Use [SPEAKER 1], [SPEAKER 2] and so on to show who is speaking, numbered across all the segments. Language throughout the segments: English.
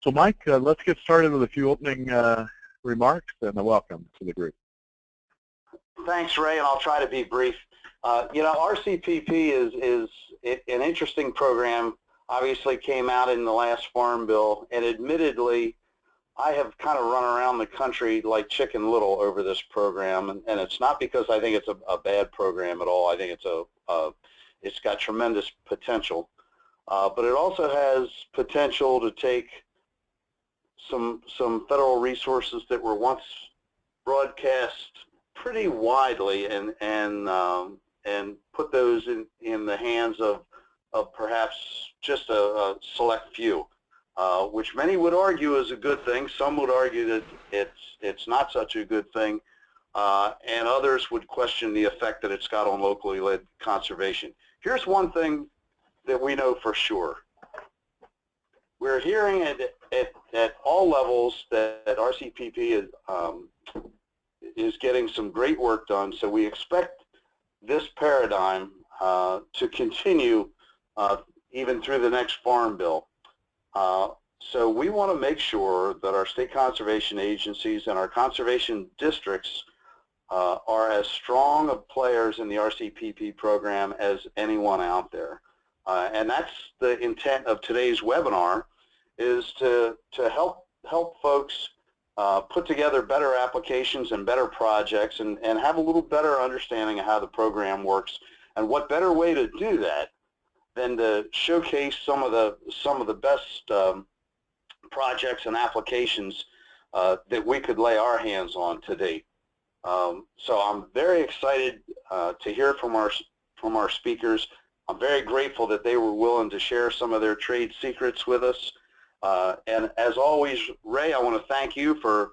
[SPEAKER 1] So Mike, let's get started with a few opening remarks and a welcome to the group.
[SPEAKER 2] Thanks, Ray, and I'll try to be brief. You know, RCPP is an interesting program. Obviously came out in the last Farm Bill, and admittedly, I have kind of run around the country like Chicken Little over this program, and it's not because I think it's a bad program at all. I think it's got tremendous potential, but it also has potential to take some federal resources that were once broadcast pretty widely and put those in the hands of perhaps just a select few, which many would argue is a good thing. Some would argue that it's not such a good thing, and others would question the effect that it's got on locally led conservation. Here's one thing that we know for sure. We're hearing at all levels that RCPP is getting some great work done, so we expect this paradigm to continue even through the next Farm Bill. So we want to make sure that our state conservation agencies and our conservation districts are as strong of players in the RCPP program as anyone out there. And that's the intent of today's webinar, is to help folks put together better applications and better projects and have a little better understanding of how the program works. And what better way to do that than to showcase some of the best projects and applications that we could lay our hands on today. So I'm very excited to hear from our speakers. I'm very grateful that they were willing to share some of their trade secrets with us. And as always, Ray, I want to thank you for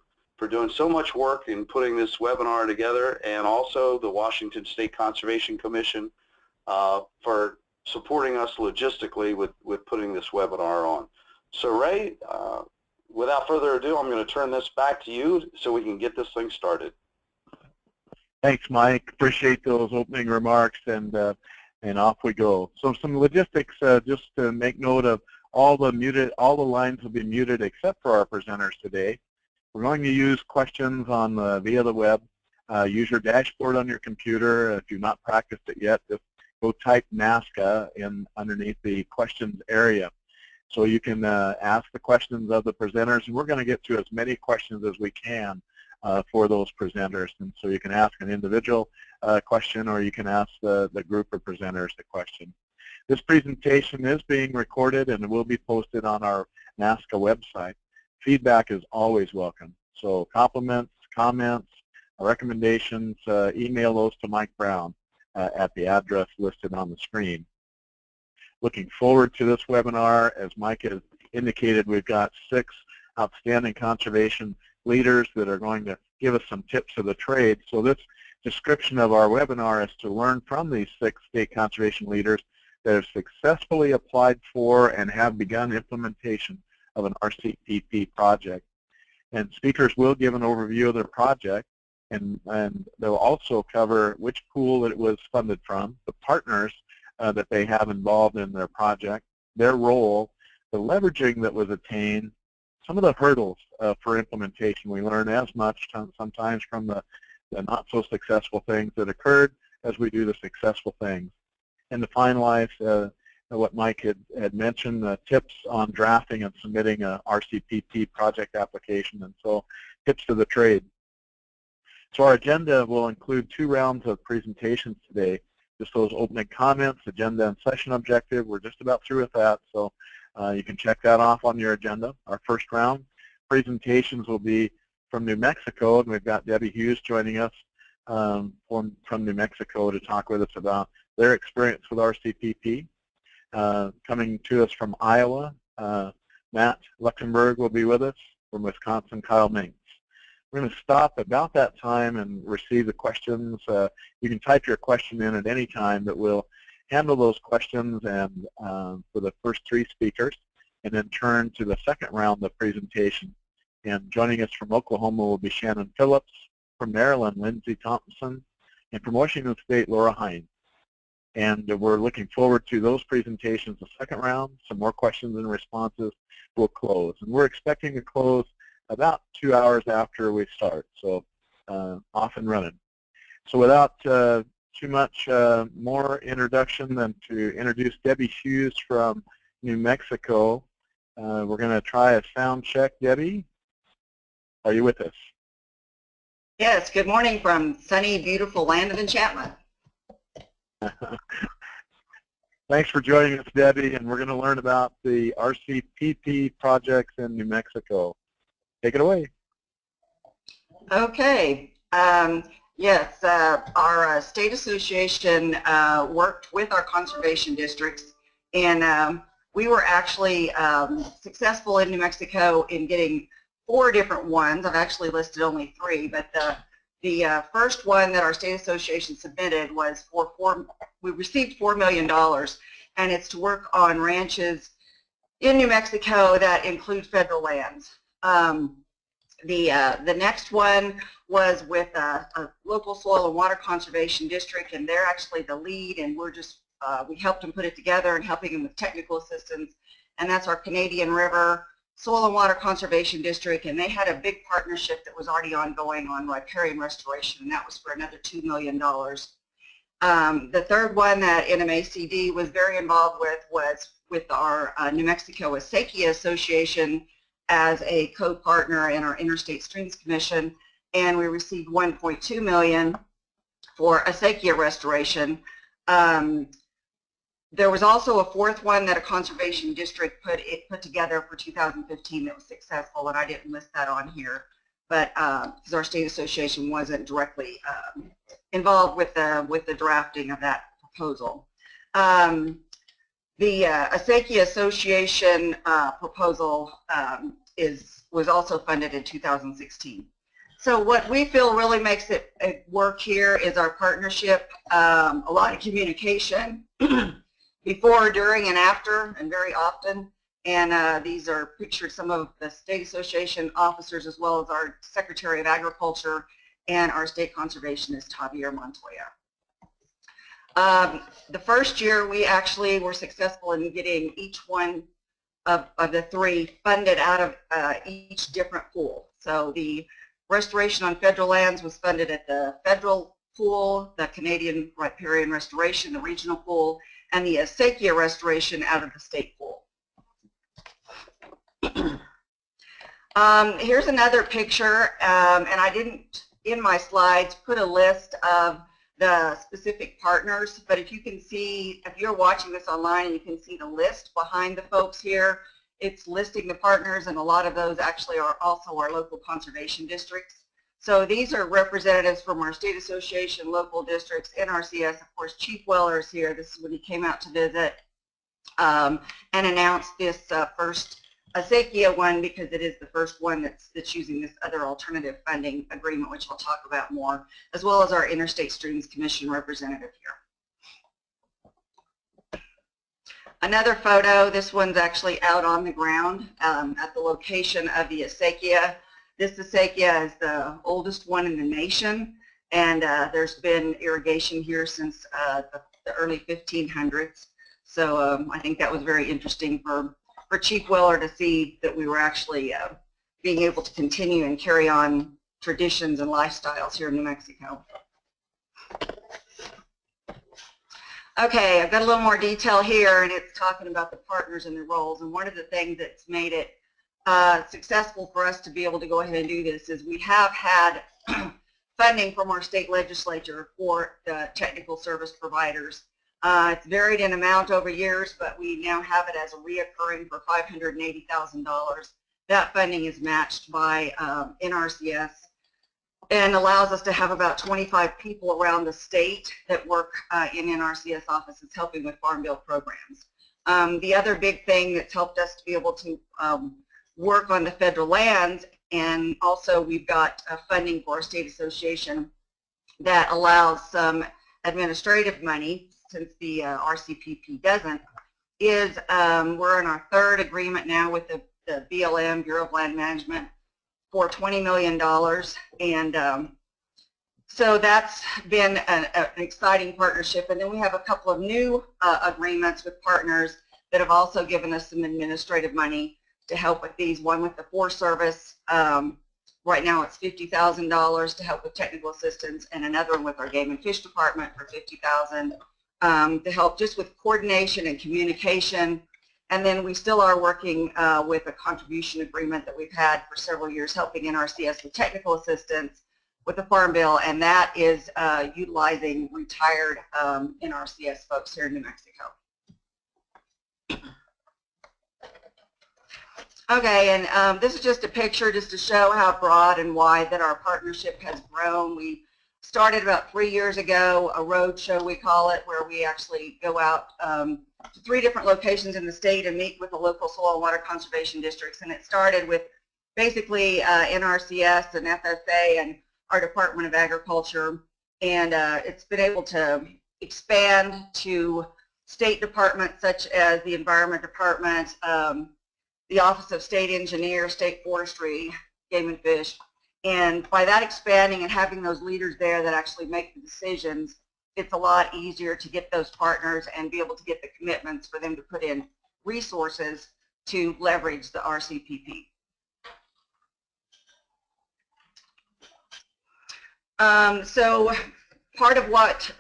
[SPEAKER 2] doing so much work in putting this webinar together, and also the Washington State Conservation Commission for supporting us logistically with putting this webinar on. So Ray, without further ado, I'm going to turn this back to you so we can get this thing started.
[SPEAKER 1] Thanks, Mike. Appreciate those opening remarks, and off we go. So some logistics, just to make note of. All the lines will be muted except for our presenters today. We're going to use questions on via the web. Use your dashboard on your computer. If you've not practiced it yet, just go type NASCA underneath the questions area. So you can ask the questions of the presenters, and we're going to get to as many questions as we can for those presenters. And so you can ask an individual question, or you can ask the group of presenters the question. This presentation is being recorded and it will be posted on our NASCA website. Feedback is always welcome. So compliments, comments, recommendations, email those to Mike Brown at the address listed on the screen. Looking forward to this webinar. As Mike has indicated, we've got 6 outstanding conservation leaders that are going to give us some tips of the trade. So this description of our webinar is to learn from these 6 state conservation leaders that have successfully applied for and have begun implementation of an RCPP project. And speakers will give an overview of their project, and they'll also cover which pool it was funded from, the partners that they have involved in their project, their role, the leveraging that was attained, some of the hurdles for implementation. We learn as much sometimes from the not so successful things that occurred as we do the successful things. And to finalize what Mike had mentioned, tips on drafting and submitting a RCPP project application, and so tips to the trade. So our agenda will include 2 rounds of presentations today. Just those opening comments, agenda and session objective. We're just about through with that, so you can check that off on your agenda. Our first round presentations will be from New Mexico, and we've got Debbie Hughes joining us from New Mexico to talk with us about their experience with RCPP. Coming to us from Iowa, Matt Luxembourg will be with us. From Wisconsin, Kyle Minks. We're going to stop about that time and receive the questions. You can type your question in at any time, but we'll handle those questions and for the first 3 speakers, and then turn to the second round of presentation. And joining us from Oklahoma will be Shannon Phillips, from Maryland, Lindsay Thompson, and from Washington State, Laura Hines. And we're looking forward to those presentations, the second round, some more questions and responses will close. And we're expecting to close about 2 hours after we start, so off and running. So without too much more introduction than to introduce Debbie Hughes from New Mexico, we're going to try a sound check. Debbie, are you with us?
[SPEAKER 3] Yes, good morning from sunny, beautiful land of enchantment.
[SPEAKER 1] Thanks for joining us, Debbie, and we're going to learn about the RCPP projects in New Mexico. Take it away.
[SPEAKER 3] Okay. Yes, our state association worked with our conservation districts, and we were actually successful in New Mexico in getting 4 different ones. I've actually listed only 3, but the first one that our state association submitted was we received $4 million, and it's to work on ranches in New Mexico that include federal lands. The next one was with a local soil and water conservation district, and they're actually the lead, and we're just we helped them put it together and helping them with technical assistance, and that's our Canadian River Soil and Water Conservation District, and they had a big partnership that was already ongoing on riparian restoration, and that was for another $2 million. The third one that NMACD was very involved with was with our New Mexico Acequia Association as a co-partner in our Interstate Streams Commission, and we received $1.2 million for acequia restoration. There was also a 4th one that a conservation district put together for 2015 that was successful, and I didn't list that on here, but because our state association wasn't directly involved with the drafting of that proposal. The Acequia Association proposal was also funded in 2016. So what we feel really makes it work here is our partnership, a lot of communication before, during, and after, and very often. And these are pictured some of the state association officers as well as our Secretary of Agriculture and our state conservationist, Javier Montoya. The first year we actually were successful in getting each one of the 3 funded out of each different pool. So the restoration on federal lands was funded at the federal pool, the Canadian Riparian Restoration, the regional pool, and the acequia restoration out of the state pool. Here's another picture, and I didn't, in my slides, put a list of the specific partners, but if you can see, if you're watching this online and you can see the list behind the folks here, it's listing the partners, and a lot of those actually are also our local conservation districts. So these are representatives from our state association, local districts, NRCS. Of course, Chief Weller is here. This is when he came out to visit and announced this first acequia one, because it is the first one that's using this other alternative funding agreement, which I'll talk about more, as well as our Interstate Streams Commission representative here. Another photo, this one's actually out on the ground at the location of the acequia. This acequia is the oldest one in the nation, and there's been irrigation here since the early 1500s. So I think that was very interesting for Chief Weller to see that we were actually being able to continue and carry on traditions and lifestyles here in New Mexico. Okay, I've got a little more detail here, and it's talking about the partners and their roles. And one of the things that's made it successful for us to be able to go ahead and do this is we have had funding from our state legislature for the technical service providers. It's varied in amount over years, but we now have it as a reoccurring for $580,000. That funding is matched by NRCS and allows us to have about 25 people around the state that work in NRCS offices helping with Farm Bill programs. The other big thing that's helped us to be able to work on the federal lands, and also we've got funding for our state association that allows some administrative money, since the RCPP doesn't, is we're in our 3rd agreement now with the BLM, Bureau of Land Management, for $20 million. And So that's been an exciting partnership. And then we have a couple of new agreements with partners that have also given us some administrative money to help with these. One with the Forest Service. Right now it's $50,000 to help with technical assistance, and another one with our Game and Fish Department for $50,000 to help just with coordination and communication. And then we still are working with a contribution agreement that we've had for several years, helping NRCS with technical assistance with the Farm Bill, and that is utilizing retired NRCS folks here in New Mexico. Okay, and this is just a picture just to show how broad and wide that our partnership has grown. We started about 3 years ago, a road show we call it, where we actually go out to 3 different locations in the state and meet with the local soil and water conservation districts. And it started with basically NRCS and FSA and our Department of Agriculture, and it's been able to expand to state departments such as the Environment Department, the Office of State Engineer, State Forestry, Game and Fish. And by that expanding and having those leaders there that actually make the decisions, it's a lot easier to get those partners and be able to get the commitments for them to put in resources to leverage the RCPP. So part of what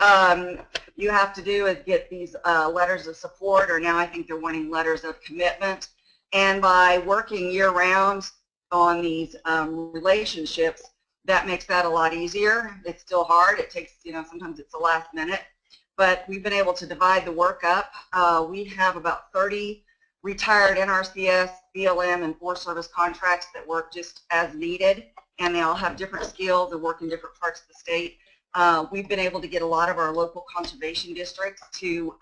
[SPEAKER 3] you have to do is get these letters of support, or now I think they're wanting letters of commitment. And by working year-round on these relationships, that makes that a lot easier. It's still hard. It takes, sometimes it's the last minute. But we've been able to divide the work up. We have about 30 retired NRCS, BLM, and Forest Service contracts that work just as needed, and they all have different skills and work in different parts of the state. We've been able to get a lot of our local conservation districts to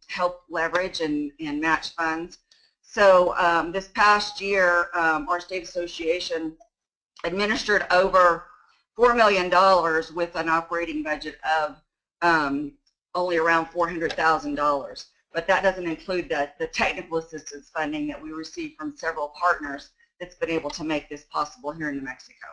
[SPEAKER 3] help leverage and match funds. So this past year, our state association administered over $4 million with an operating budget of only around $400,000. But that doesn't include the technical assistance funding that we receive from several partners that's been able to make this possible here in New Mexico.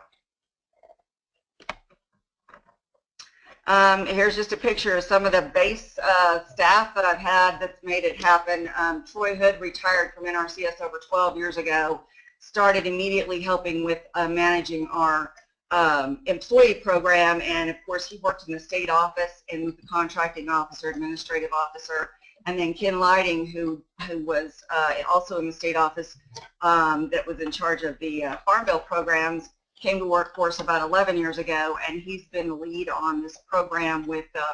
[SPEAKER 3] Here's just a picture of some of the base staff that I've had that's made it happen. Troy Hood retired from NRCS over 12 years ago, started immediately helping with managing our employee program, and of course he worked in the state office and with the contracting officer, administrative officer. And then Ken Lighting, who was also in the state office that was in charge of the Farm Bill programs, came to work for us about 11 years ago, and he's been the lead on this program with the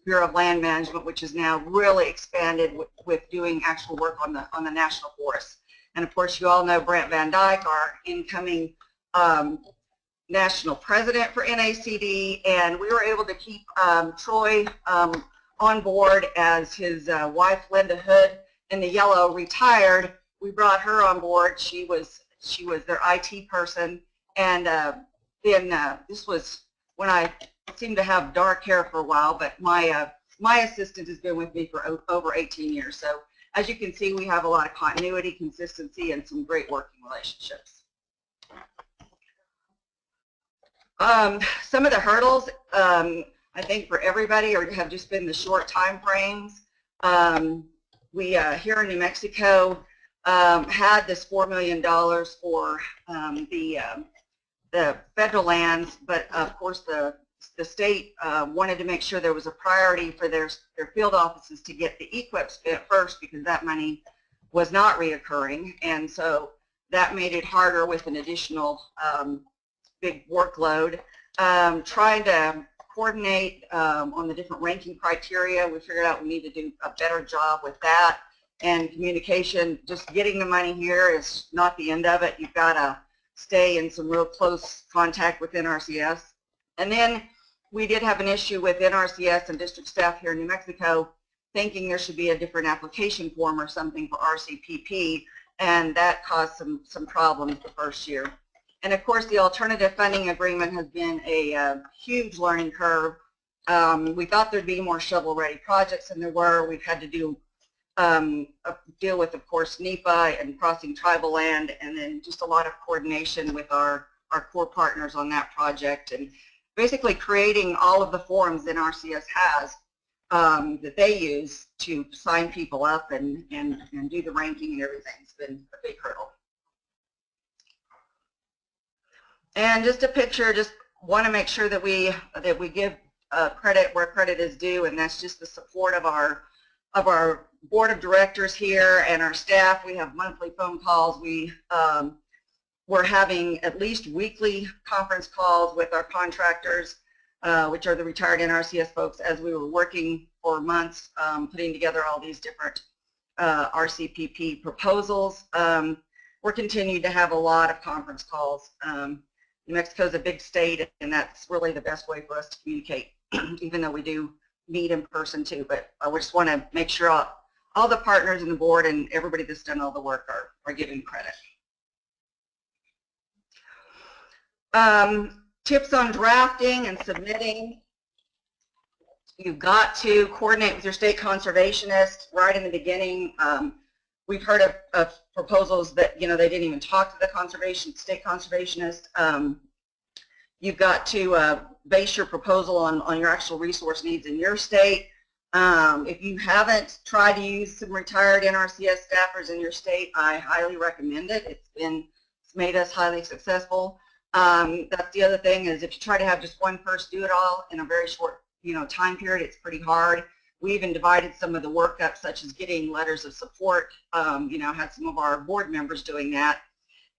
[SPEAKER 3] Bureau of Land Management, which is now really expanded with doing actual work on the national forests. And of course, you all know Brent Van Dyke, our incoming national president for NACD, and we were able to keep Troy on board as his wife, Linda Hood, in the yellow, retired. We brought her on board. She was their IT person. And then this was when I seemed to have dark hair for a while, but my assistant has been with me for over 18 years. So as you can see, we have a lot of continuity, consistency, and some great working relationships. Some of the hurdles, I think for everybody, have just been the short time frames. We here in New Mexico had this $4 million for the federal lands, but of course the state wanted to make sure there was a priority for their field offices to get the EQIP spent first, because that money was not reoccurring, and so that made it harder with an additional big workload. Trying to coordinate on the different ranking criteria, we figured out we need to do a better job with that. And communication, just getting the money here is not the end of it. You've got to stay in some real close contact with NRCS. And then we did have an issue with NRCS and district staff here in New Mexico thinking there should be a different application form or something for RCPP, and that caused some problems the first year. And of course, the alternative funding agreement has been a huge learning curve. We thought there'd be more shovel-ready projects than there were. We've had to do deal with, of course, NEPA and crossing tribal land, and then just a lot of coordination with our core partners on that project. And basically creating all of the forms that RCS has that they use to sign people up and do the ranking and everything. It's been a big hurdle. And just a picture, just want to make sure that we give credit where credit is due, and that's just the support of our board of directors here and our staff. We have monthly phone calls. We're having at least weekly conference calls with our contractors, which are the retired NRCS folks, as we were working for months putting together all these different RCPP proposals. We're continuing to have a lot of conference calls. New Mexico is a big state, and that's really the best way for us to communicate, even though we do meet in person too. But I just want to make sure all the partners in the board and everybody that's done all the work are given credit. Tips on drafting and submitting. You've got to coordinate with your state conservationist right in the beginning. We've heard of proposals that, they didn't even talk to the state conservationist. You've got to base your proposal on your actual resource needs in your state. If you haven't tried to use some retired NRCS staffers in your state, I highly recommend it. It's made us highly successful. That's the other thing, is if you try to have just one person do it all in a very short time period, it's pretty hard. We even divided some of the work up, such as getting letters of support. Had some of our board members doing that,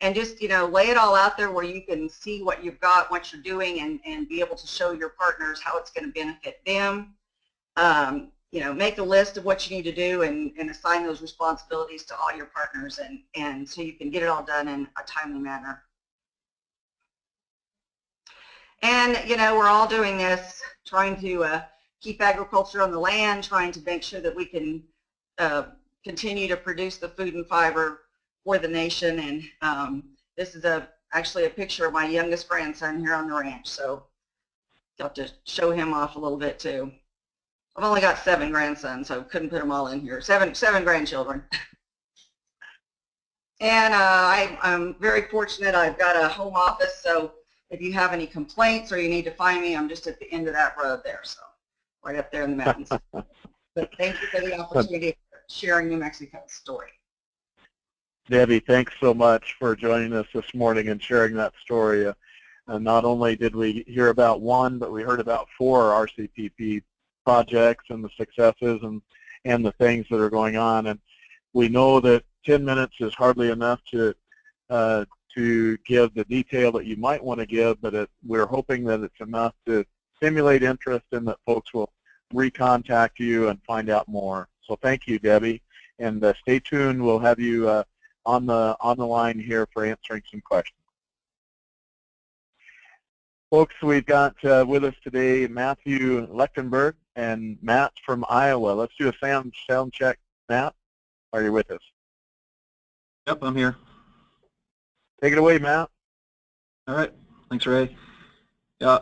[SPEAKER 3] and just lay it all out there where you can see what you've got, what you're doing, and be able to show your partners how it's going to benefit them. Make a list of what you need to do and assign those responsibilities to all your partners, and so you can get it all done in a timely manner. And we're all doing this, trying to keep agriculture on the land, trying to make sure that we can continue to produce the food and fiber for the nation. And this is actually a picture of my youngest grandson here on the ranch, so I'll have to show him off a little bit too. I've only got 7 grandsons, so couldn't put them all in here. Seven grandchildren. And I'm very fortunate. I've got a home office, so if you have any complaints or you need to find me, I'm just at the end of that road there, so right up there in the mountains. But thank you for the opportunity of sharing New Mexico's story.
[SPEAKER 1] Debbie, thanks so much for joining us this morning and sharing that story. Not only did we hear about one, but we heard about 4 RCPP projects and the successes and the things that are going on. And we know that 10 minutes is hardly enough to give the detail that you might want to give, but we're hoping that it's enough to stimulate interest and that folks will recontact you and find out more. So thank you, Debbie, and stay tuned. We'll have you on the line here for answering some questions. Folks, we've got with us today Matthew Lechtenberg and Matt from Iowa. Let's do a sound check. Matt, are you with us?
[SPEAKER 4] Yep, I'm here.
[SPEAKER 1] Take it away, Matt.
[SPEAKER 4] All right. Thanks, Ray. Yeah,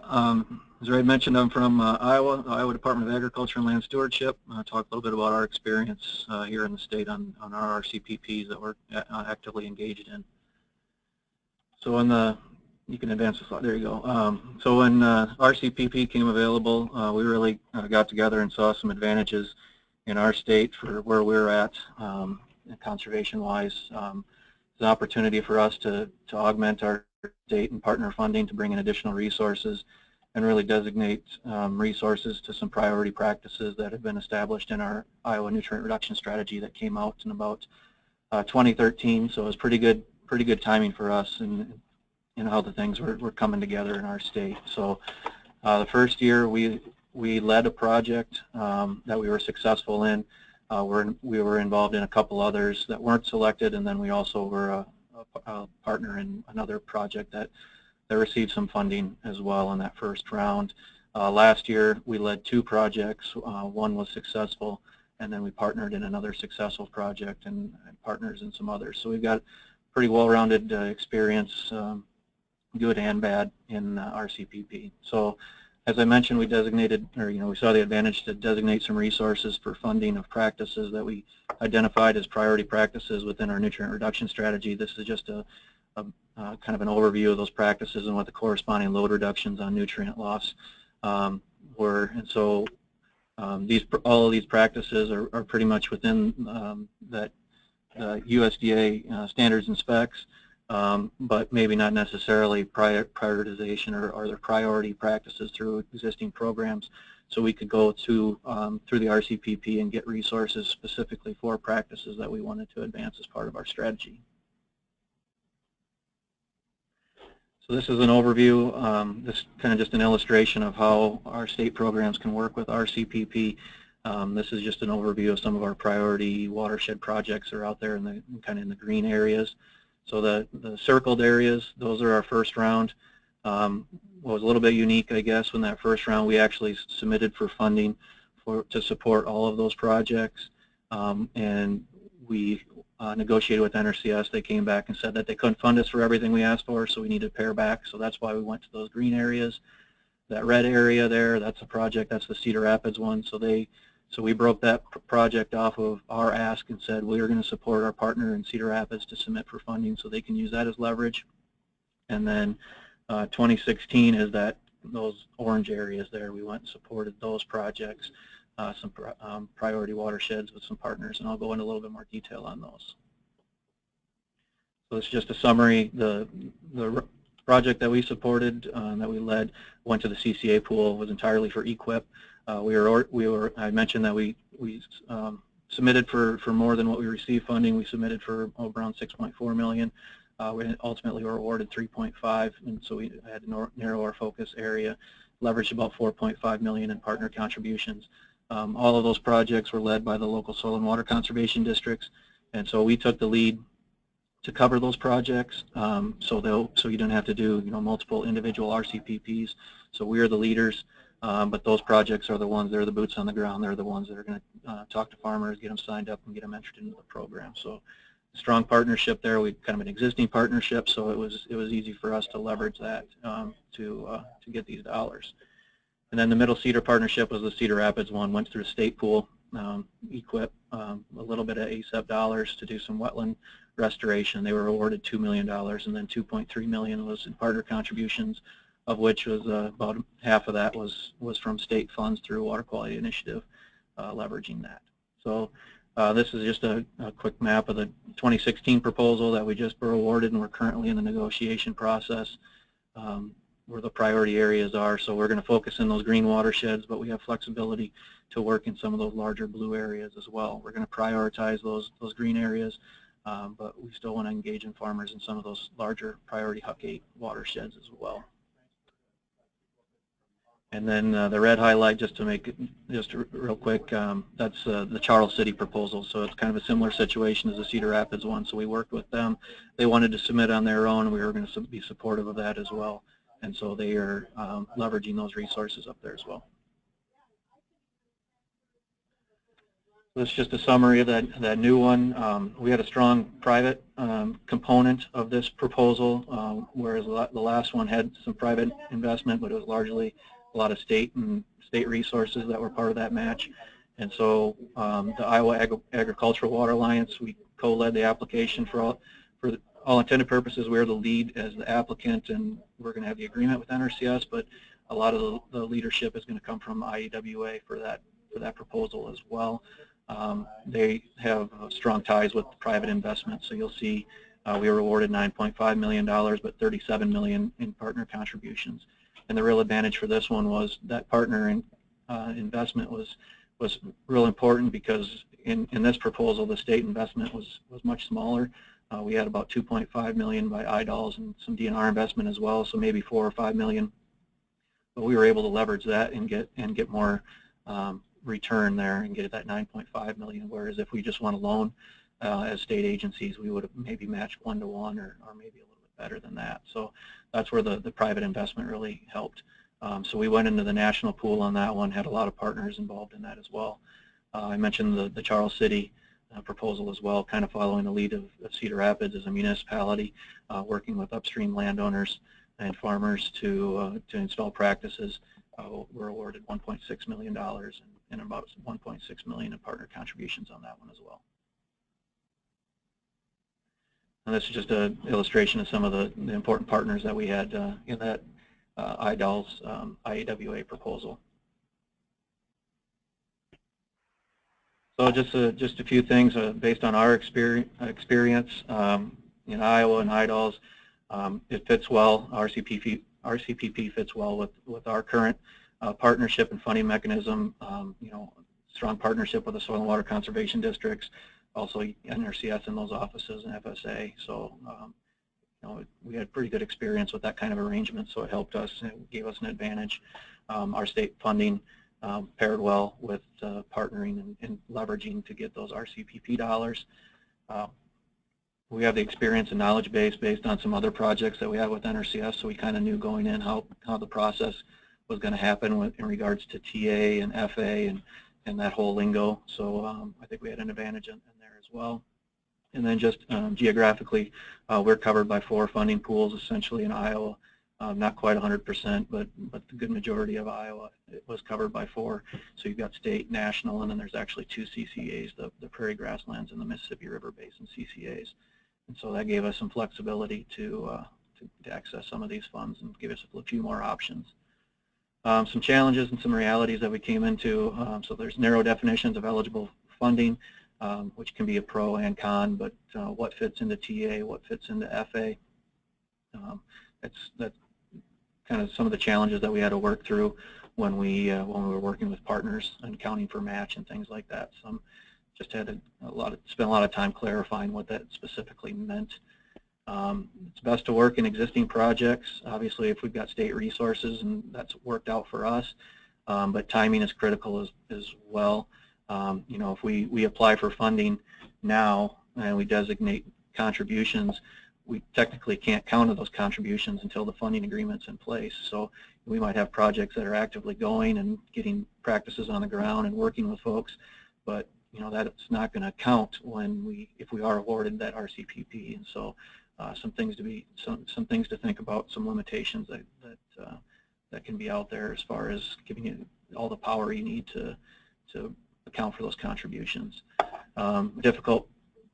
[SPEAKER 4] as Ray mentioned, I'm from Iowa Department of Agriculture and Land Stewardship. I'll talk a little bit about our experience here in the state on our RCPPs that we're actively engaged in. So you can advance the slide. There you go. So when RCPP came available, we really got together and saw some advantages in our state for where we're at conservation-wise. It's an opportunity for us to augment our state and partner funding to bring in additional resources and really designate resources to some priority practices that have been established in our Iowa nutrient reduction strategy that came out in about 2013. So it was pretty good timing for us and how the things were coming together in our state. So the first year we led a project that we were successful in. We were involved in a couple others that weren't selected, and then we also were a partner in another project that received some funding as well in that first round. Last year we led 2 projects. One was successful, and then we partnered in another successful project and partners in some others. So we've got pretty well-rounded experience, good and bad, in RCPP. So as I mentioned, we designated, or we saw the advantage to designate some resources for funding of practices that we identified as priority practices within our nutrient reduction strategy. This is just a kind of an overview of those practices and what the corresponding load reductions on nutrient loss were. And so all of these practices are pretty much within that USDA standards and specs, but maybe not necessarily prioritization or their priority practices through existing programs. So we could go through the RCPP and get resources specifically for practices that we wanted to advance as part of our strategy. So this is an overview. This is kind of just an illustration of how our state programs can work with RCPP. This is just an overview of some of our priority watershed projects that are out there in the kind of in the green areas. So the circled areas, those are our first round. What was a little bit unique, I guess, in that first round, we actually submitted for funding to support all of those projects, and we negotiated with NRCS. They came back and said that they couldn't fund us for everything we asked for, so we needed to pare back. So that's why we went to those green areas. That red area there, that's a project, that's the Cedar Rapids one. So we broke that project off of our ask and said we are going to support our partner in Cedar Rapids to submit for funding so they can use that as leverage. And then 2016 is those orange areas there. We went and supported those projects, some priority watersheds with some partners, and I'll go into a little bit more detail on those. So it's just a summary. The project that we supported, that we led, went to the CCA pool, was entirely for EQIP. I mentioned that we submitted for more than what we received funding. We submitted for around $6.4 million. We ultimately were awarded 3.5, and so we had to narrow our focus area, leveraged about 4.5 million in partner contributions. All of those projects were led by the local soil and water conservation districts, and so we took the lead to cover those projects, so you don't have to do multiple individual RCPPs. So we are the leaders, but those projects are the ones, they're the boots on the ground. They're the ones that are going to talk to farmers, get them signed up, and get them entered into the program. So strong partnership there. We kind of an existing partnership, so it was easy for us to leverage that to get these dollars. And then the Middle Cedar partnership was the Cedar Rapids one. Went through a state pool, EQIP, a little bit of ASEP dollars to do some wetland restoration. They were awarded $2 million, and then $2.3 million was in partner contributions, of which was about half of that was from state funds through Water Quality Initiative, leveraging that. So this is just a quick map of the 2016 proposal that we just were awarded, and we're currently in the negotiation process where the priority areas are. So we're going to focus in those green watersheds, but we have flexibility to work in some of those larger blue areas as well. We're going to prioritize those green areas, but we still want to engage in farmers in some of those larger priority Huck 8 watersheds as well. And then the red highlight, just to make it just real quick, that's the Charles City proposal. So it's kind of a similar situation as the Cedar Rapids one. So we worked with them. They wanted to submit on their own, and we were going to be supportive of that as well. And so they are leveraging those resources up there as well. So it's just a summary of that new one. We had a strong private component of this proposal, whereas the last one had some private investment, but it was largely a lot of state resources that were part of that match. And so the Iowa Agricultural Water Alliance, we co-led the application for all intended purposes. We're the lead as the applicant, and we're going to have the agreement with NRCS, but a lot of the leadership is going to come from IEWA for that proposal as well. They have strong ties with private investment, so you'll see we were awarded $9.5 million, but $37 million in partner contributions. And the real advantage for this one was that partner investment was real important, because in this proposal the state investment was much smaller. We had about $2.5 million by IDOLs and some DNR investment as well, so maybe $4 or $5 million. But we were able to leverage that and get more return there and get that $9.5 million. Whereas if we just want a loan as state agencies, we would have maybe matched 1-to-1 or maybe a little bit better than that. So that's where the private investment really helped. So we went into the national pool on that one, had a lot of partners involved in that as well. I mentioned the Charles City proposal as well, kind of following the lead of Cedar Rapids as a municipality, working with upstream landowners and farmers to install practices. We're awarded $1.6 million and about $1.6 million in partner contributions on that one as well. And this is just an illustration of some of the important partners that we had in that IDOL's IAWA proposal. So just a few things based on our experience in Iowa and IDOL's. It fits well. RCPP fits well with our current partnership and funding mechanism. You know, strong partnership with the soil and water conservation districts, also NRCS in those offices and FSA. So you know, we had pretty good experience with that kind of arrangement, so it helped us and it gave us an advantage. Our state funding paired well with partnering and leveraging to get those RCPP dollars. We have the experience and knowledge base based on some other projects that we have with NRCS, so we kind of knew going in how the process was going to happen in regards to TA and FA and that whole lingo. So I think we had an advantage in there as well. And then just geographically, we're covered by 4 funding pools essentially in Iowa. Not quite 100%, but the good majority of Iowa it was covered by 4. So you've got state, national, and then there's actually 2 CCAs, the prairie grasslands and the Mississippi River Basin CCAs. And so that gave us some flexibility to access some of these funds and give us a few more options. Some challenges and some realities that we came into. So there's narrow definitions of eligible funding, which can be a pro and con, but what fits into TA, what fits into FA. That's kind of some of the challenges that we had to work through when we were working with partners and accounting for match and things like that. Some just had spent a lot of time clarifying what that specifically meant. It's best to work in existing projects. Obviously, if we've got state resources, and that's worked out for us, but timing is critical as well. You know, if we apply for funding now and we designate contributions, we technically can't count on those contributions until the funding agreement's in place. So we might have projects that are actively going and getting practices on the ground and working with folks, but you know that's not going to count if we are awarded that RCPP. And so some things to think about, some limitations that can be out there as far as giving you all the power you need to account for those contributions. Difficult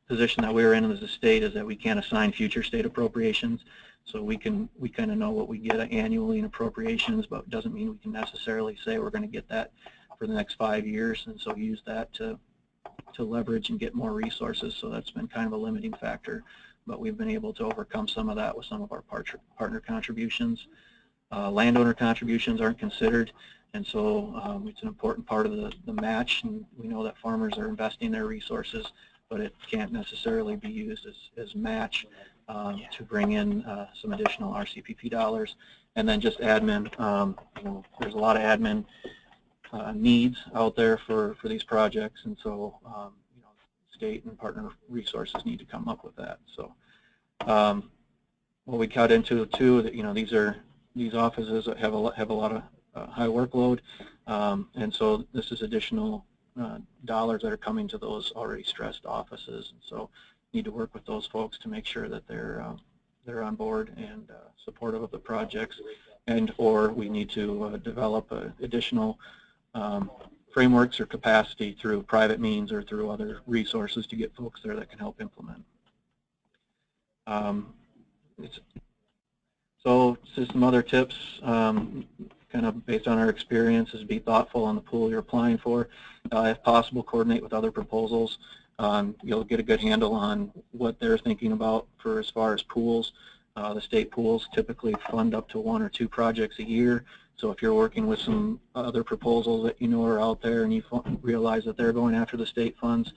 [SPEAKER 4] position that we're in as a state is that we can't assign future state appropriations. So we kind of know what we get annually in appropriations, but it doesn't mean we can necessarily say we're going to get that for the next 5 years, and so use that to leverage and get more resources. So that's been kind of a limiting factor, but we've been able to overcome some of that with some of our partner contributions. Landowner contributions aren't considered, and so it's an important part of the match, and we know that farmers are investing their resources, but it can't necessarily be used as match to bring in some additional RCPP dollars. And then just admin, you know, there's a lot of admin needs out there for these projects, and so you know, state and partner resources need to come up with that. So what we cut into too, that you know, these offices have a lot of high workload, and so this is additional dollars that are coming to those already stressed offices, and so need to work with those folks to make sure that they're on board and supportive of the projects, or we need to develop additional frameworks or capacity through private means or through other resources to get folks there that can help implement. So just some other tips, kind of based on our experience, is be thoughtful on the pool you're applying for. If possible, coordinate with other proposals. You'll get a good handle on what they're thinking about for as far as pools. The state pools typically fund up to 1 or 2 projects a year. So if you're working with some other proposals that you know are out there and you realize that they're going after the state funds,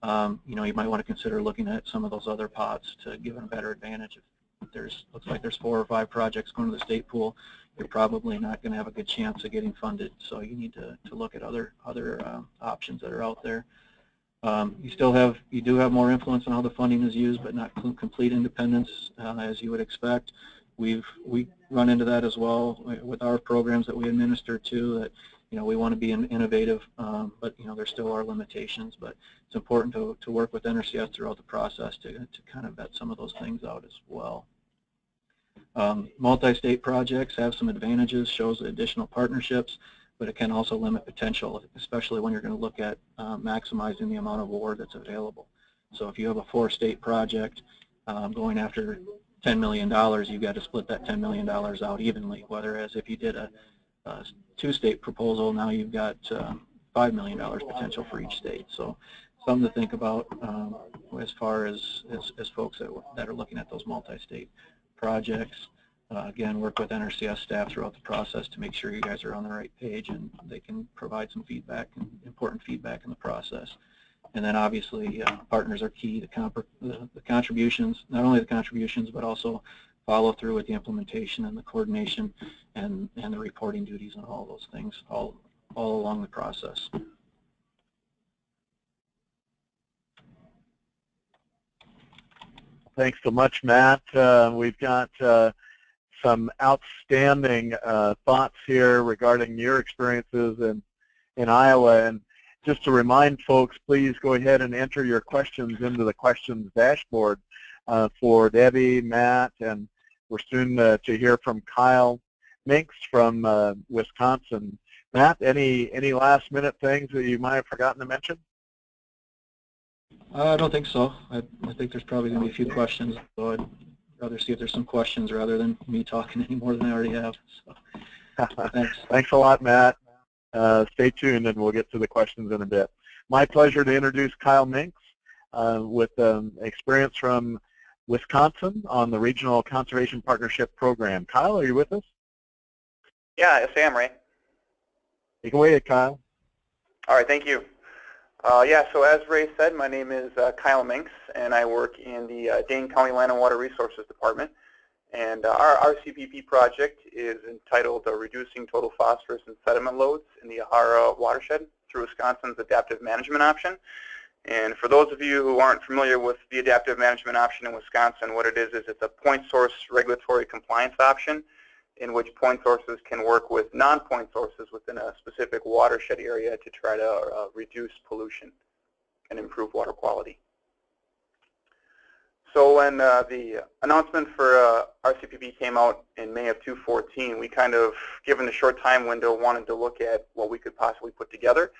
[SPEAKER 4] you know, you might want to consider looking at some of those other pots to give them a better advantage. If looks like there's 4 or 5 projects going to the state pool, you're probably not going to have a good chance of getting funded. So you need to look at other options that are out there. You do have more influence on how the funding is used, but not complete independence as you would expect. We run into that as well with our programs that we administer too. That you know, we want to be innovative, but you know, there still are limitations. But it's important to work with NRCS throughout the process to kind of vet some of those things out as well. Multi-state projects have some advantages, shows additional partnerships, but it can also limit potential, especially when you're going to look at maximizing the amount of award that's available. So if you have a 4-state project, going after $10 million, you've got to split that $10 million out evenly, whereas if you did a two-state proposal, now you've got $5 million potential for each state. So something to think about as far as folks that are looking at those multi-state projects. Again, work with NRCS staff throughout the process to make sure you guys are on the right page and they can provide some feedback and important feedback in the process. And then obviously partners are key. The contributions, not only the contributions, but also follow through with the implementation and the coordination and the reporting duties and all those things all along the process.
[SPEAKER 1] Thanks so much, Matt. We've got some outstanding thoughts here regarding your experiences in Iowa. And just to remind folks, please go ahead and enter your questions into the questions dashboard for Debbie, Matt, and we're soon to hear from Kyle Minks from Wisconsin. Matt, any last minute things that you might have forgotten to mention?
[SPEAKER 4] I don't think so. I think there's probably going to be a few questions, so I'd rather see if there's some questions rather than me talking any more than I already have. So, thanks.
[SPEAKER 1] Thanks a lot, Matt. Stay tuned and we'll get to the questions in a bit. My pleasure to introduce Kyle Minks with experience from Wisconsin on the Regional Conservation Partnership Program. Kyle, are you with us?
[SPEAKER 5] Yeah, yes, I am, Ray.
[SPEAKER 1] Take away, Kyle.
[SPEAKER 5] All right, thank you. Yeah, so as Ray said, my name is Kyle Minks, and I work in the Dane County Land and Water Resources Department. And our RCPP project is entitled Reducing Total Phosphorus and Sediment Loads in the Yahara Watershed through Wisconsin's Adaptive Management Option. And for those of you who aren't familiar with the Adaptive Management Option in Wisconsin, what it is it's a point source regulatory compliance option in which point sources can work with non-point sources within a specific watershed area to try to reduce pollution and improve water quality. So when the announcement for RCPP came out in May of 2014, we kind of, given the short time window, wanted to look at what we could possibly put together.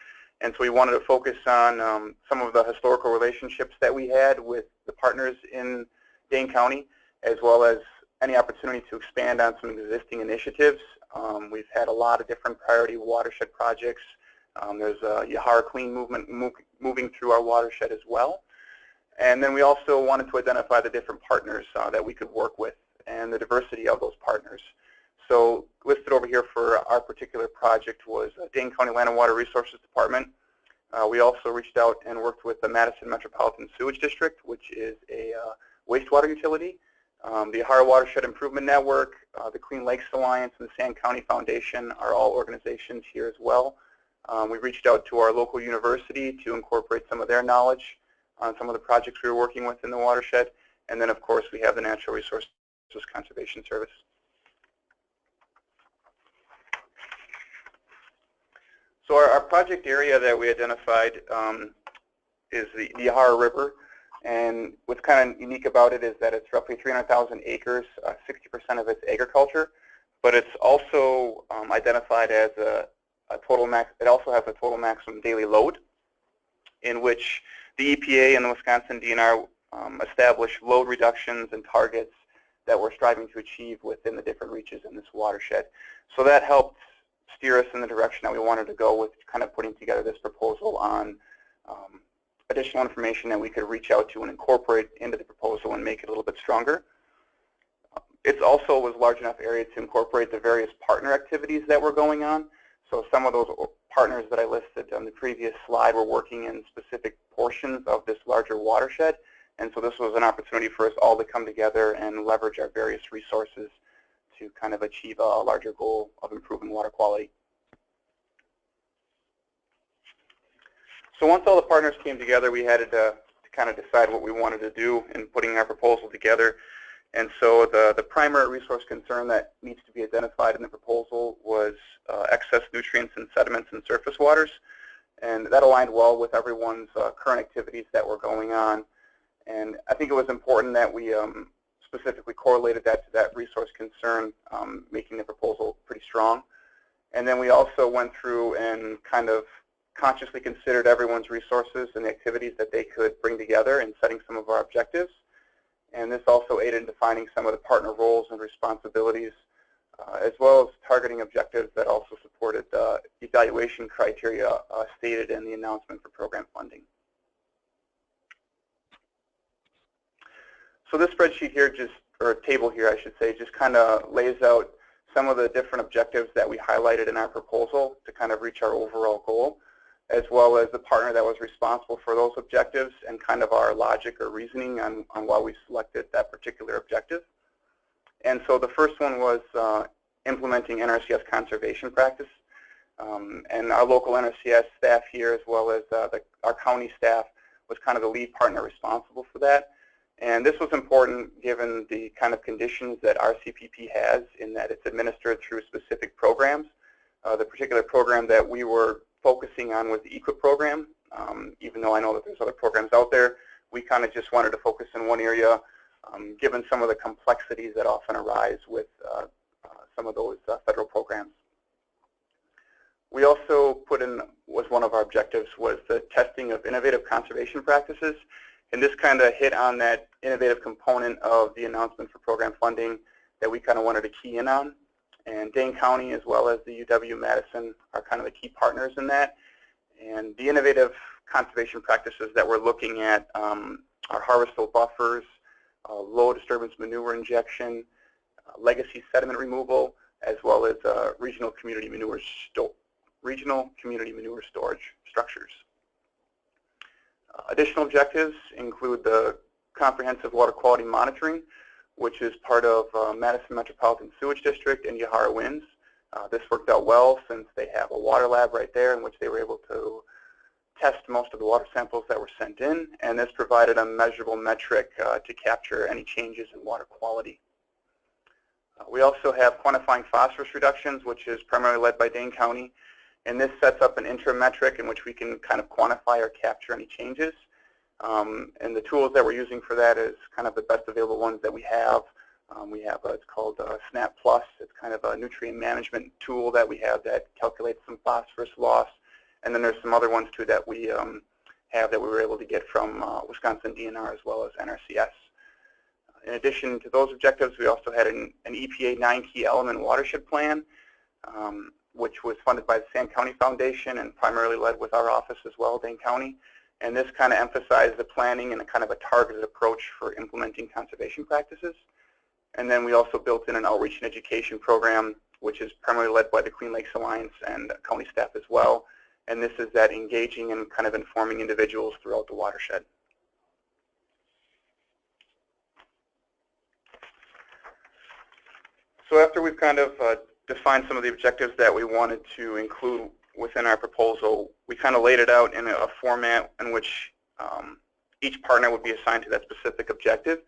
[SPEAKER 5] And so we wanted to focus on some of the historical relationships that we had with the partners in Dane County, as well as any opportunity to expand on some existing initiatives. We've had a lot of different priority watershed projects. There's a Yahara Clean movement moving through our watershed as well. And then we also wanted to identify the different partners that we could work with and the diversity of those partners. So listed over here for our particular project was Dane County Land and Water Resources Department. We also reached out and worked with the Madison Metropolitan Sewage District, which is a wastewater utility. The Yahara Watershed Improvement Network, the Clean Lakes Alliance, and the Sand County Foundation are all organizations here as well. We reached out to our local university to incorporate some of their knowledge on some of the projects we were working with in the watershed. And then, of course, we have the Natural Resources Conservation Service. So our project area that we identified is the Yahara River. And what's kind of unique about it is that it's roughly 300,000 acres, 60% of it's agriculture, but it's also identified as a total max. It also has a total maximum daily load, in which the EPA and the Wisconsin DNR established load reductions and targets that we're striving to achieve within the different reaches in this watershed. So that helped steer us in the direction that we wanted to go with kind of putting together this proposal on additional information that we could reach out to and incorporate into the proposal and make it a little bit stronger. It also was a large enough area to incorporate the various partner activities that were going on. So some of those partners that I listed on the previous slide were working in specific portions of this larger watershed. And so this was an opportunity for us all to come together and leverage our various resources to kind of achieve a larger goal of improving water quality. So once all the partners came together, we had to kind of decide what we wanted to do in putting our proposal together. And so the primary resource concern that needs to be identified in the proposal was excess nutrients and sediments in surface waters. And that aligned well with everyone's current activities that were going on. And I think it was important that we specifically correlated that to that resource concern, making the proposal pretty strong. And then we also went through and kind of consciously considered everyone's resources and the activities that they could bring together in setting some of our objectives. And this also aided in defining some of the partner roles and responsibilities, as well as targeting objectives that also supported the evaluation criteria stated in the announcement for program funding. So this spreadsheet here, or table here, I should say, just kind of lays out some of the different objectives that we highlighted in our proposal to kind of reach our overall goal, as well as the partner that was responsible for those objectives and kind of our logic or reasoning on why we selected that particular objective. And so the first one was implementing NRCS conservation practice. And our local NRCS staff here, as well as our county staff, was kind of the lead partner responsible for that. And this was important given the kind of conditions that RCPP has in that it's administered through specific programs. The particular program that we were focusing on was the EQIP program. Even though I know that there's other programs out there, we kind of just wanted to focus in one area, given some of the complexities that often arise with some of those federal programs. We also put in, was one of our objectives, was the testing of innovative conservation practices. And this kind of hit on that innovative component of the announcement for program funding that we kind of wanted to key in on. And Dane County, as well as the UW-Madison, are kind of the key partners in that. And the innovative conservation practices that we're looking at are harvestable buffers, low disturbance manure injection, legacy sediment removal, as well as regional community manure storage structures. Additional objectives include the comprehensive water quality monitoring, which is part of Madison Metropolitan Sewage District and Yahara Winds. This worked out well since they have a water lab right there in which they were able to test most of the water samples that were sent in, and this provided a measurable metric to capture any changes in water quality. We also have quantifying phosphorus reductions, which is primarily led by Dane County, and this sets up an interim metric in which we can kind of quantify or capture any changes. And the tools that we're using for that is kind of the best available ones that we have. It's called SNAP Plus. It's kind of a nutrient management tool that we have that calculates some phosphorus loss. And then there's some other ones too that we have that we were able to get from Wisconsin DNR as well as NRCS. In addition to those objectives, we also had an EPA 9 key element watershed plan, which was funded by the Sand County Foundation and primarily led with our office as well, Dane County. And this kind of emphasized the planning and a kind of a targeted approach for implementing conservation practices. And then we also built in an outreach and education program, which is primarily led by the Clean Lakes Alliance and county staff as well. And this is that engaging and kind of informing individuals throughout the watershed. So after we've kind of defined some of the objectives that we wanted to include within our proposal, we kind of laid it out in a format in which each partner would be assigned to that specific objective.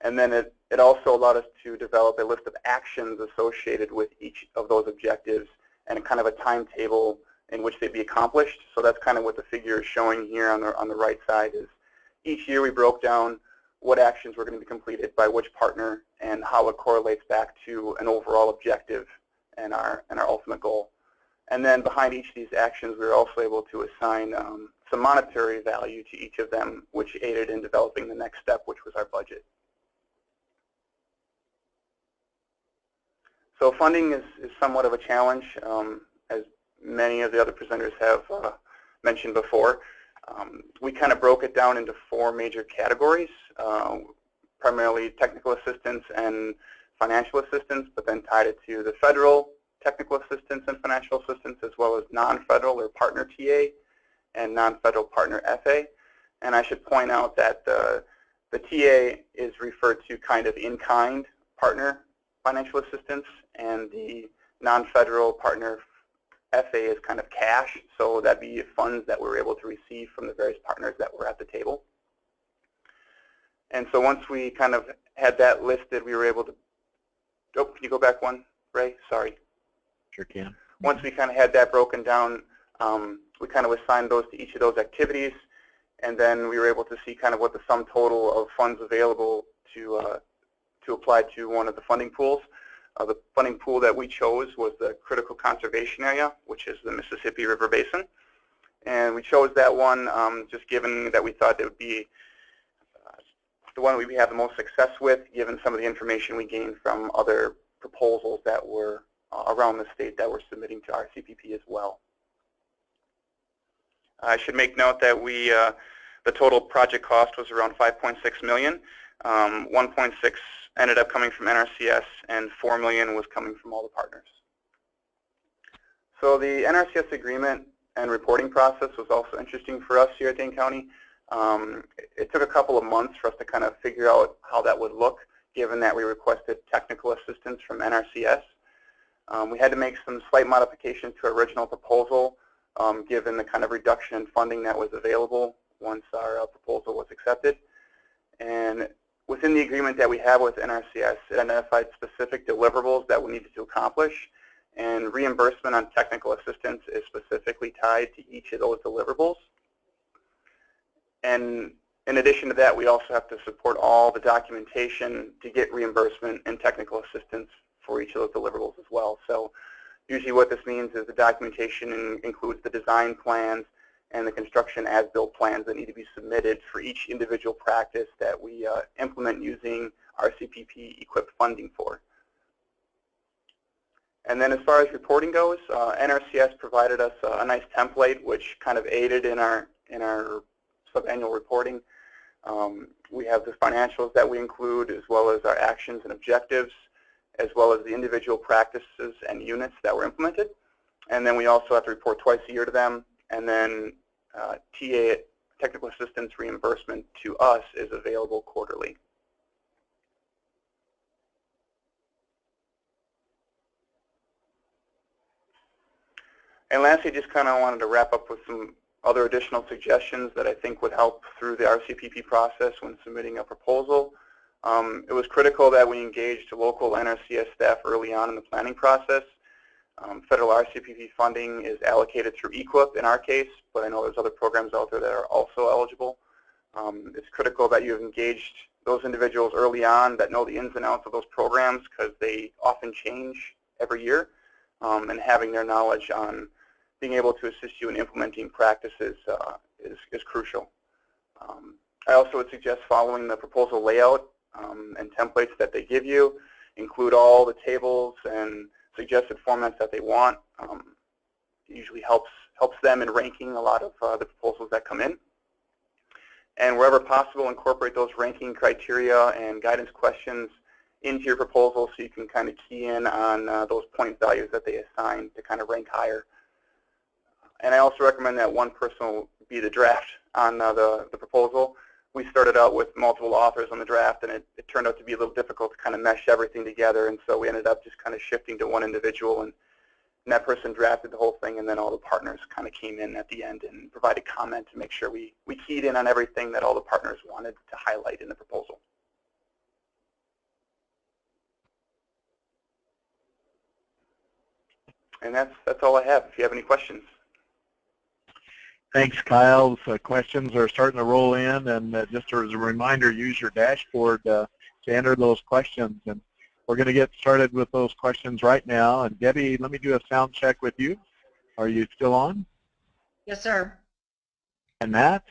[SPEAKER 5] And then it also allowed us to develop a list of actions associated with each of those objectives and a kind of a timetable in which they'd be accomplished. So that's kind of what the figure is showing here on the right side is each year we broke down what actions were going to be completed by which partner and how it correlates back to an overall objective and our ultimate goal. And then behind each of these actions, we were also able to assign some monetary value to each of them, which aided in developing the next step, which was our budget. So funding is somewhat of a challenge, as many of the other presenters have mentioned before. We kind of broke it down into 4 major categories, primarily technical assistance and financial assistance, but then tied it to the federal technical assistance and financial assistance, as well as non-federal or partner TA and non-federal partner FA. And I should point out that the TA is referred to kind of in-kind partner financial assistance, and the non-federal partner FA is kind of cash, so that'd be funds that we're able to receive from the various partners that were at the table. And so once we kind of had that listed, we were able to, oh, can you go back one, Ray? Sorry.
[SPEAKER 1] Sure can.
[SPEAKER 5] Once we kind of had that broken down, we kind of assigned those to each of those activities, and then we were able to see kind of what the sum total of funds available to apply to one of the funding pools. The funding pool that we chose was the critical conservation area, which is the Mississippi River Basin. And we chose that one just given that we thought it would be the one we had the most success with, given some of the information we gained from other proposals that were around the state that we're submitting to RCPP as well. I should make note that the total project cost was around $5.6 million. 1.6 ended up coming from NRCS, and $4 million was coming from all the partners. So the NRCS agreement and reporting process was also interesting for us here at Dane County. It took a couple of months for us to kind of figure out how that would look, given that we requested technical assistance from NRCS. We had to make some slight modifications to our original proposal, given the kind of reduction in funding that was available once our proposal was accepted. And within the agreement that we have with NRCS, it identified specific deliverables that we needed to accomplish, and reimbursement on technical assistance is specifically tied to each of those deliverables. And in addition to that, we also have to support all the documentation to get reimbursement and technical assistance for each of those deliverables as well. So usually what this means is the documentation includes the design plans and the construction as-built plans that need to be submitted for each individual practice that we implement using RCPP equipped funding for. And then as far as reporting goes, NRCS provided us a nice template which kind of aided in our sub-annual reporting. We have the financials that we include, as well as our actions and objectives, as well as the individual practices and units that were implemented. And then we also have to report twice a year to them, and then TA, technical assistance reimbursement to us, is available quarterly. And lastly, just kind of wanted to wrap up with some other additional suggestions that I think would help through the RCPP process when submitting a proposal. It was critical that we engaged local NRCS staff early on in the planning process. Federal RCPP funding is allocated through EQIP in our case, but I know there's other programs out there that are also eligible. It's critical that you have engaged those individuals early on that know the ins and outs of those programs, because they often change every year, and having their knowledge on being able to assist you in implementing practices is crucial. I also would suggest following the proposal layout and templates that they give you. Include all the tables and suggested formats that they want. It usually helps them in ranking a lot of the proposals that come in. And wherever possible, incorporate those ranking criteria and guidance questions into your proposal so you can kind of key in on those point values that they assign to kind of rank higher. And I also recommend that one person will be the draft on the proposal. We started out with multiple authors on the draft, and it turned out to be a little difficult to kind of mesh everything together, and so we ended up just kind of shifting to one individual, and that person drafted the whole thing, and then all the partners kind of came in at the end and provided comment to make sure we keyed in on everything that all the partners wanted to highlight in the proposal. And that's all I have. If you have any questions.
[SPEAKER 1] Thanks, Kyle. So questions are starting to roll in, and just as a reminder, use your dashboard to enter those questions. And we're going to get started with those questions right now. And Debbie, let me do a sound check with you. Are you still on?
[SPEAKER 3] Yes, sir.
[SPEAKER 1] And Matt?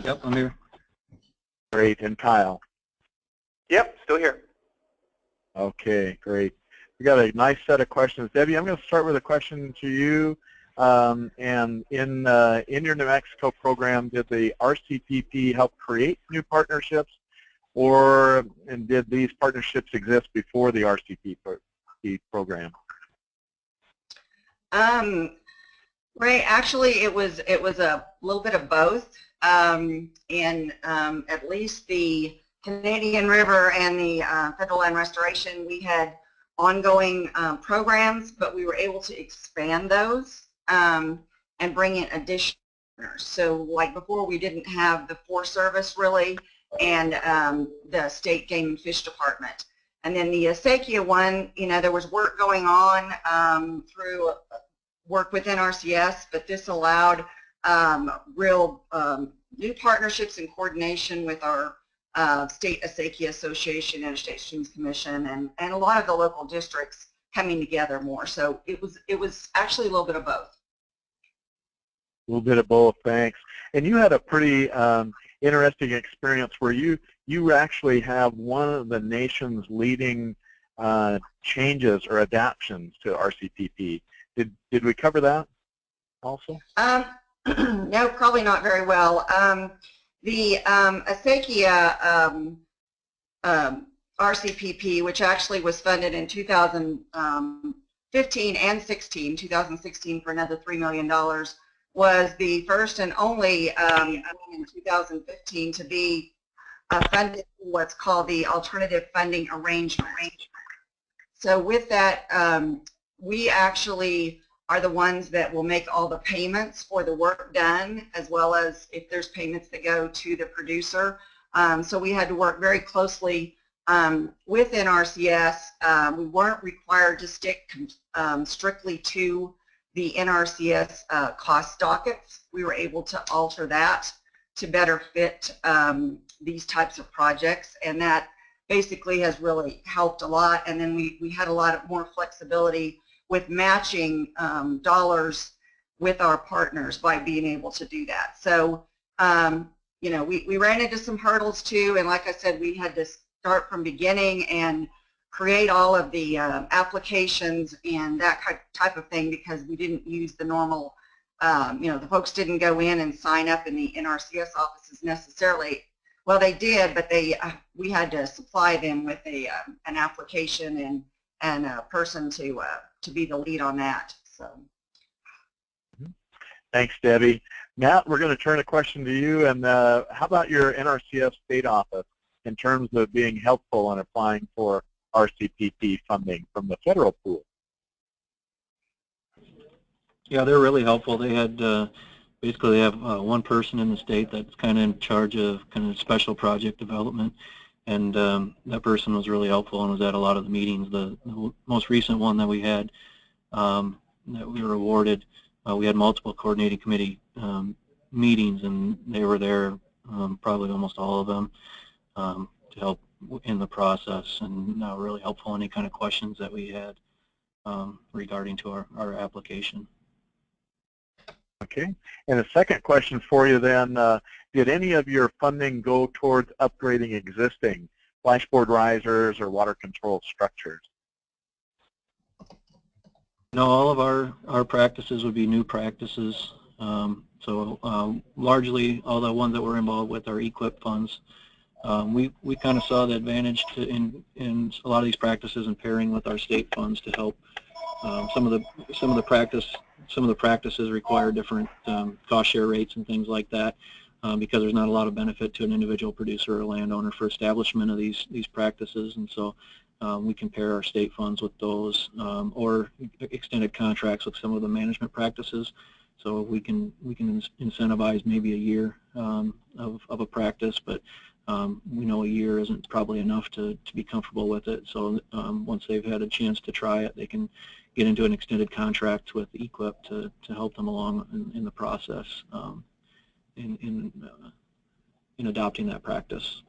[SPEAKER 4] Yep, I'm here.
[SPEAKER 1] Great. And Kyle?
[SPEAKER 5] Yep, still here.
[SPEAKER 1] Okay, great. We got a nice set of questions. Debbie, I'm going to start with a question to you. And in your New Mexico program, did the RCPP help create new partnerships, and did these partnerships exist before the RCPP program?
[SPEAKER 3] Ray, actually, it was a little bit of both. In at least the Canadian River and the Federal Land Restoration, we had ongoing programs, but we were able to expand those. And bring in additional partners. So like before, we didn't have the Forest Service really, and the State Game and Fish Department. And then the Acequia one, there was work going on through work within RCS, but this allowed real new partnerships and coordination with our State Acequia Association, Interstate Streams Commission, and a lot of the local districts coming together more. So it was actually a little bit of both.
[SPEAKER 1] A little bit of both, thanks. And you had a pretty interesting experience where you actually have one of the nation's leading changes or adaptions to RCPP. Did we cover that also?
[SPEAKER 3] No, probably not very well. The ASECIA RCPP, which actually was funded in 2015 and 16, 2016 for another $3 million, was the first and only in 2015 to be funded what's called the Alternative Funding Arrangement. So with that, we actually are the ones that will make all the payments for the work done, as well as if there's payments that go to the producer. So we had to work very closely with NRCS. We weren't required to stick strictly to the NRCS cost dockets. We were able to alter that to better fit these types of projects, and that basically has really helped a lot. And then we had a lot more flexibility with matching dollars with our partners by being able to do that. So, you know, we ran into some hurdles too, and like I said, we had to start from beginning and create all of the applications and that type of thing, because we didn't use the normal, you know, the folks didn't go in and sign up in the NRCS offices necessarily. Well, they did, but we had to supply them with an application and a person to be the lead on that. So.
[SPEAKER 1] Thanks, Debbie. Matt, we're going to turn a question to you. And how about your NRCS state office in terms of being helpful in applying for RCPP funding from the federal pool?
[SPEAKER 4] Yeah, they're really helpful. They had basically they have one person in the state that's kind of in charge of kind of special project development, and that person was really helpful and was at a lot of the meetings. The most recent one that we had that we were awarded, we had multiple coordinating committee meetings, and they were there, probably almost all of them, to help in the process, and really helpful any kind of questions that we had regarding to our application.
[SPEAKER 1] Okay, and a second question for you then, did any of your funding go towards upgrading existing flashboard risers or water control structures?
[SPEAKER 4] No, all of our practices would be new practices. So largely all the ones that we're involved with are EQIP funds. We kind of saw the advantage in a lot of these practices in pairing with our state funds to help. Some of the practices require different cost share rates and things like that, because there's not a lot of benefit to an individual producer or landowner for establishment of these practices, and so we can pair our state funds with those, or extended contracts with some of the management practices. So we can incentivize maybe a year of a practice, but we know a year isn't probably enough to be comfortable with it. So once they've had a chance to try it, they can get into an extended contract with EQIP to help them along in the process in adopting that practice.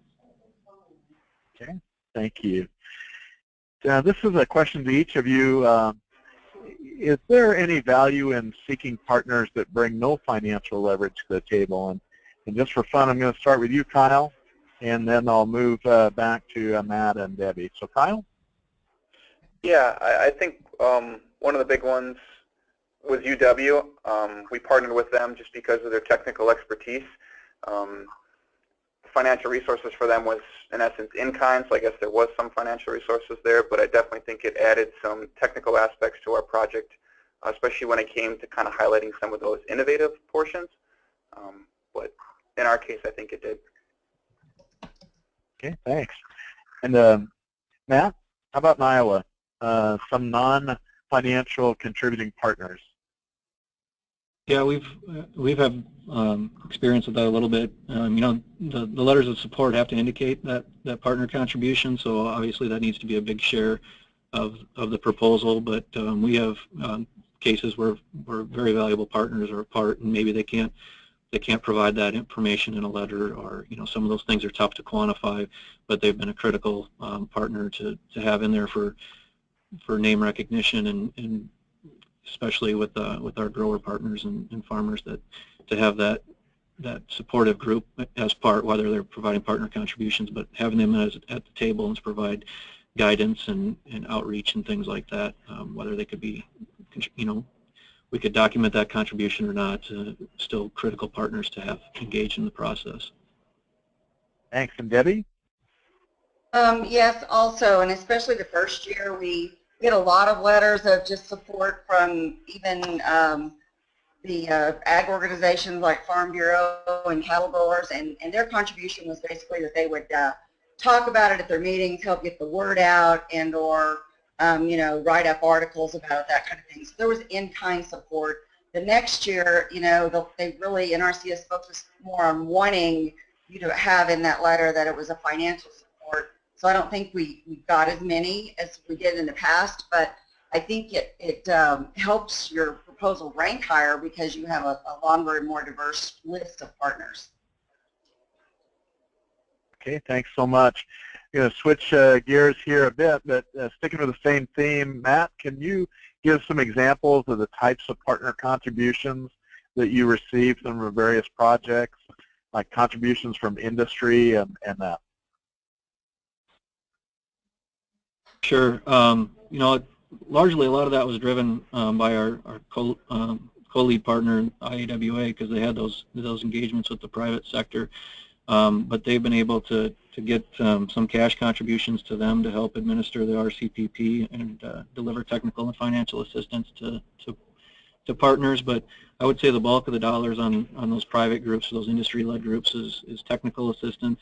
[SPEAKER 1] Okay, thank you. This is a question to each of you. Is there any value in seeking partners that bring no financial leverage to the table? And just for fun, I'm going to start with you, Kyle, and then I'll move back to Matt and Debbie. So, Kyle?
[SPEAKER 5] Yeah, I think one of the big ones was UW. We partnered with them just because of their technical expertise. Financial resources for them was, in essence, in-kind, so I guess there was some financial resources there, but I definitely think it added some technical aspects to our project, especially when it came to kind of highlighting some of those innovative portions. But in our case, I think it did.
[SPEAKER 1] Okay, thanks. And Matt, how about in Iowa? Some non-financial contributing partners.
[SPEAKER 4] Yeah, we've had experience with that a little bit. You know, the letters of support have to indicate that partner contribution, so obviously that needs to be a big share of the proposal. But we have cases where very valuable partners are a part, and maybe they can't provide that information in a letter, or you know, some of those things are tough to quantify, but they've been a critical partner to have in there for name recognition, and especially with our grower partners and farmers, that to have that that supportive group as part, whether they're providing partner contributions, but having them at the table and to provide guidance and outreach and things like that, whether they could be, we could document that contribution or not, still critical partners to have engaged in the process.
[SPEAKER 1] Thanks. And Debbie?
[SPEAKER 3] Yes, also, and especially the first year, we get a lot of letters of just support from even the ag organizations like Farm Bureau and cattle growers, and their contribution was basically that they would talk about it at their meetings, help get the word out, and or write up articles about it, that kind of thing. So there was in-kind support. The next year, they really, NRCS focused more on wanting you to have in that letter that it was a financial support. So I don't think we got as many as we did in the past, but I think it helps your proposal rank higher because you have a longer and more diverse list of partners.
[SPEAKER 1] Okay, thanks so much. I'm going to switch gears here a bit, but sticking with the same theme, Matt, can you give some examples of the types of partner contributions that you received from the various projects, like contributions from industry and that?
[SPEAKER 4] Sure. Largely a lot of that was driven by our co-lead partner, IAWA, because they had those engagements with the private sector. But they've been able to get some cash contributions to them to help administer the RCPP and deliver technical and financial assistance to partners. But I would say the bulk of the dollars on those private groups, those industry-led groups, is technical assistance,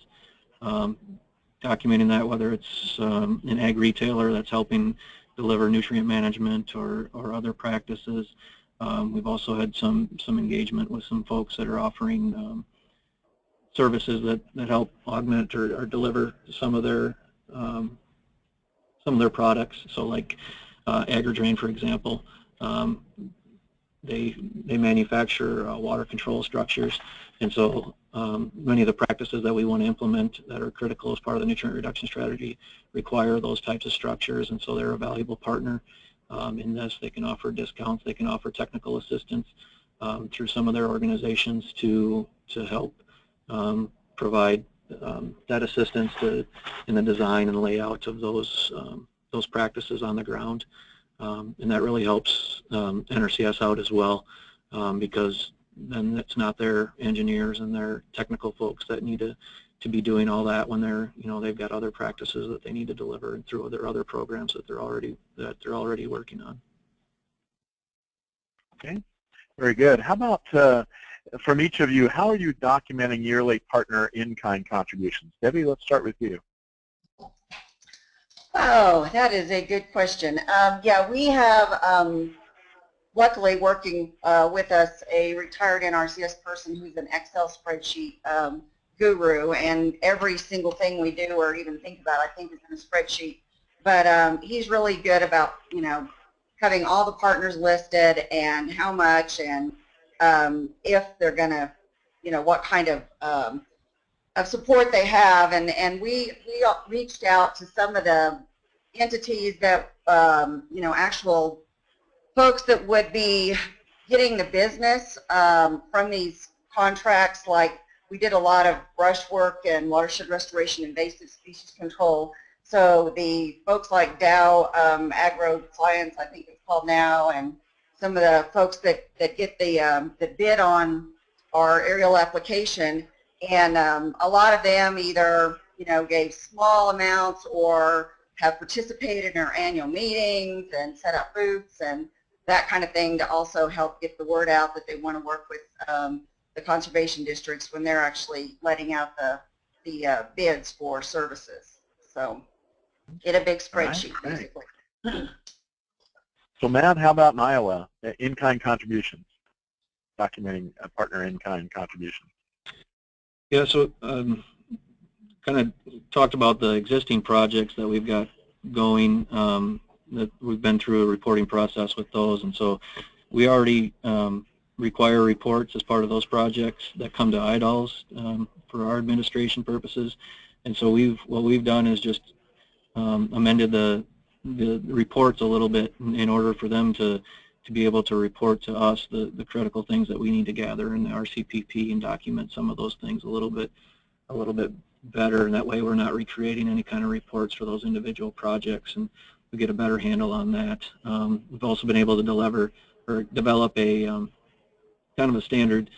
[SPEAKER 4] documenting that, whether it's an ag retailer that's helping deliver nutrient management or other practices. We've also had some engagement with some folks that are offering services that help augment or deliver some of their products. So like AgriDrain, for example, they manufacture water control structures, and so many of the practices that we want to implement that are critical as part of the nutrient reduction strategy require those types of structures, and so they're a valuable partner in this. They can offer discounts, they can offer technical assistance through some of their organizations to help provide that assistance in the design and layout of those practices on the ground, and that really helps NRCS out as well, because then it's not their engineers and their technical folks that need to be doing all that when they've got other practices that they need to deliver through their other programs that they're already working on.
[SPEAKER 1] Okay, very good. How about from each of you, how are you documenting yearly partner in-kind contributions? Debbie, let's start with you.
[SPEAKER 3] Oh, that is a good question. Yeah, we have, luckily working with us, a retired NRCS person who's an Excel spreadsheet guru, and every single thing we do or even think about, I think, is in a spreadsheet. But he's really good about, having all the partners listed and how much and if they're going to, what kind of support they have. And we reached out to some of the entities that, actual folks that would be getting the business from these contracts. Like, we did a lot of brush work and watershed restoration, invasive species control. So the folks like Dow Agro Science, I think it's called now, and some of the folks that get the bid on our aerial application, and a lot of them either gave small amounts or have participated in our annual meetings and set up booths and that kind of thing to also help get the word out that they want to work with the conservation districts when they're actually letting out the bids for services. So get a big spreadsheet, basically.
[SPEAKER 1] So Matt, how about in Iowa, in-kind contributions, documenting a partner in-kind contribution?
[SPEAKER 4] Yeah, so kind of talked about the existing projects that we've got going, that we've been through a reporting process with those, and so we already require reports as part of those projects that come to IDALS for our administration purposes, and so what we've done is just amended the reports a little bit in order for them to to be able to report to us the critical things that we need to gather in the RCPP and document some of those things a little bit better, and that way we're not recreating any kind of reports for those individual projects, and we get a better handle on that. We've also been able to develop a kind of a standard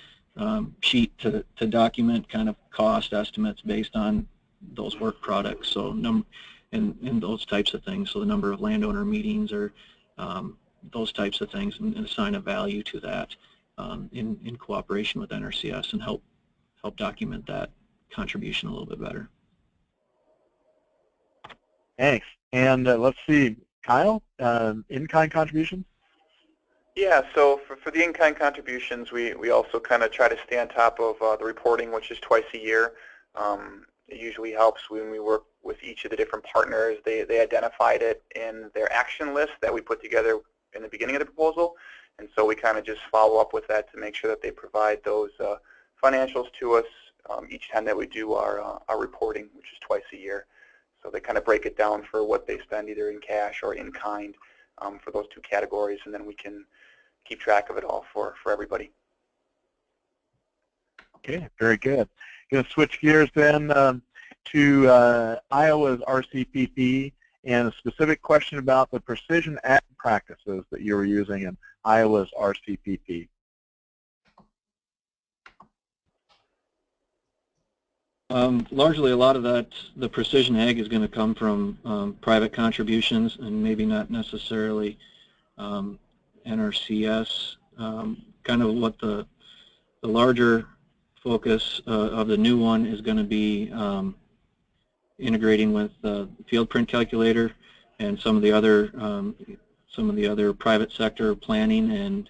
[SPEAKER 4] sheet to document kind of cost estimates based on those work products, so and those types of things, so the number of landowner meetings or those types of things, and assign a value to that in cooperation with NRCS, and help document that contribution a little bit better.
[SPEAKER 1] Thanks. And let's see, Kyle, in-kind contributions?
[SPEAKER 5] Yeah, so for the in-kind contributions, we also kind of try to stay on top of the reporting, which is twice a year. It usually helps when we work with each of the different partners. They identified it in their action list that we put together in the beginning of the proposal, and so we kind of just follow up with that to make sure that they provide those financials to us each time that we do our reporting, which is twice a year. So they kind of break it down for what they spend either in cash or in kind for those two categories, and then we can keep track of it all for everybody.
[SPEAKER 1] Okay, very good. Going to switch gears then to Iowa's RCPP, and a specific question about the precision ag practices that you were using in Iowa's RCPP.
[SPEAKER 4] Largely, a lot of the precision ag is going to come from private contributions, and maybe not necessarily NRCS. Kind of what the larger focus of the new one is going to be integrating with the field print calculator and some of the other private sector planning and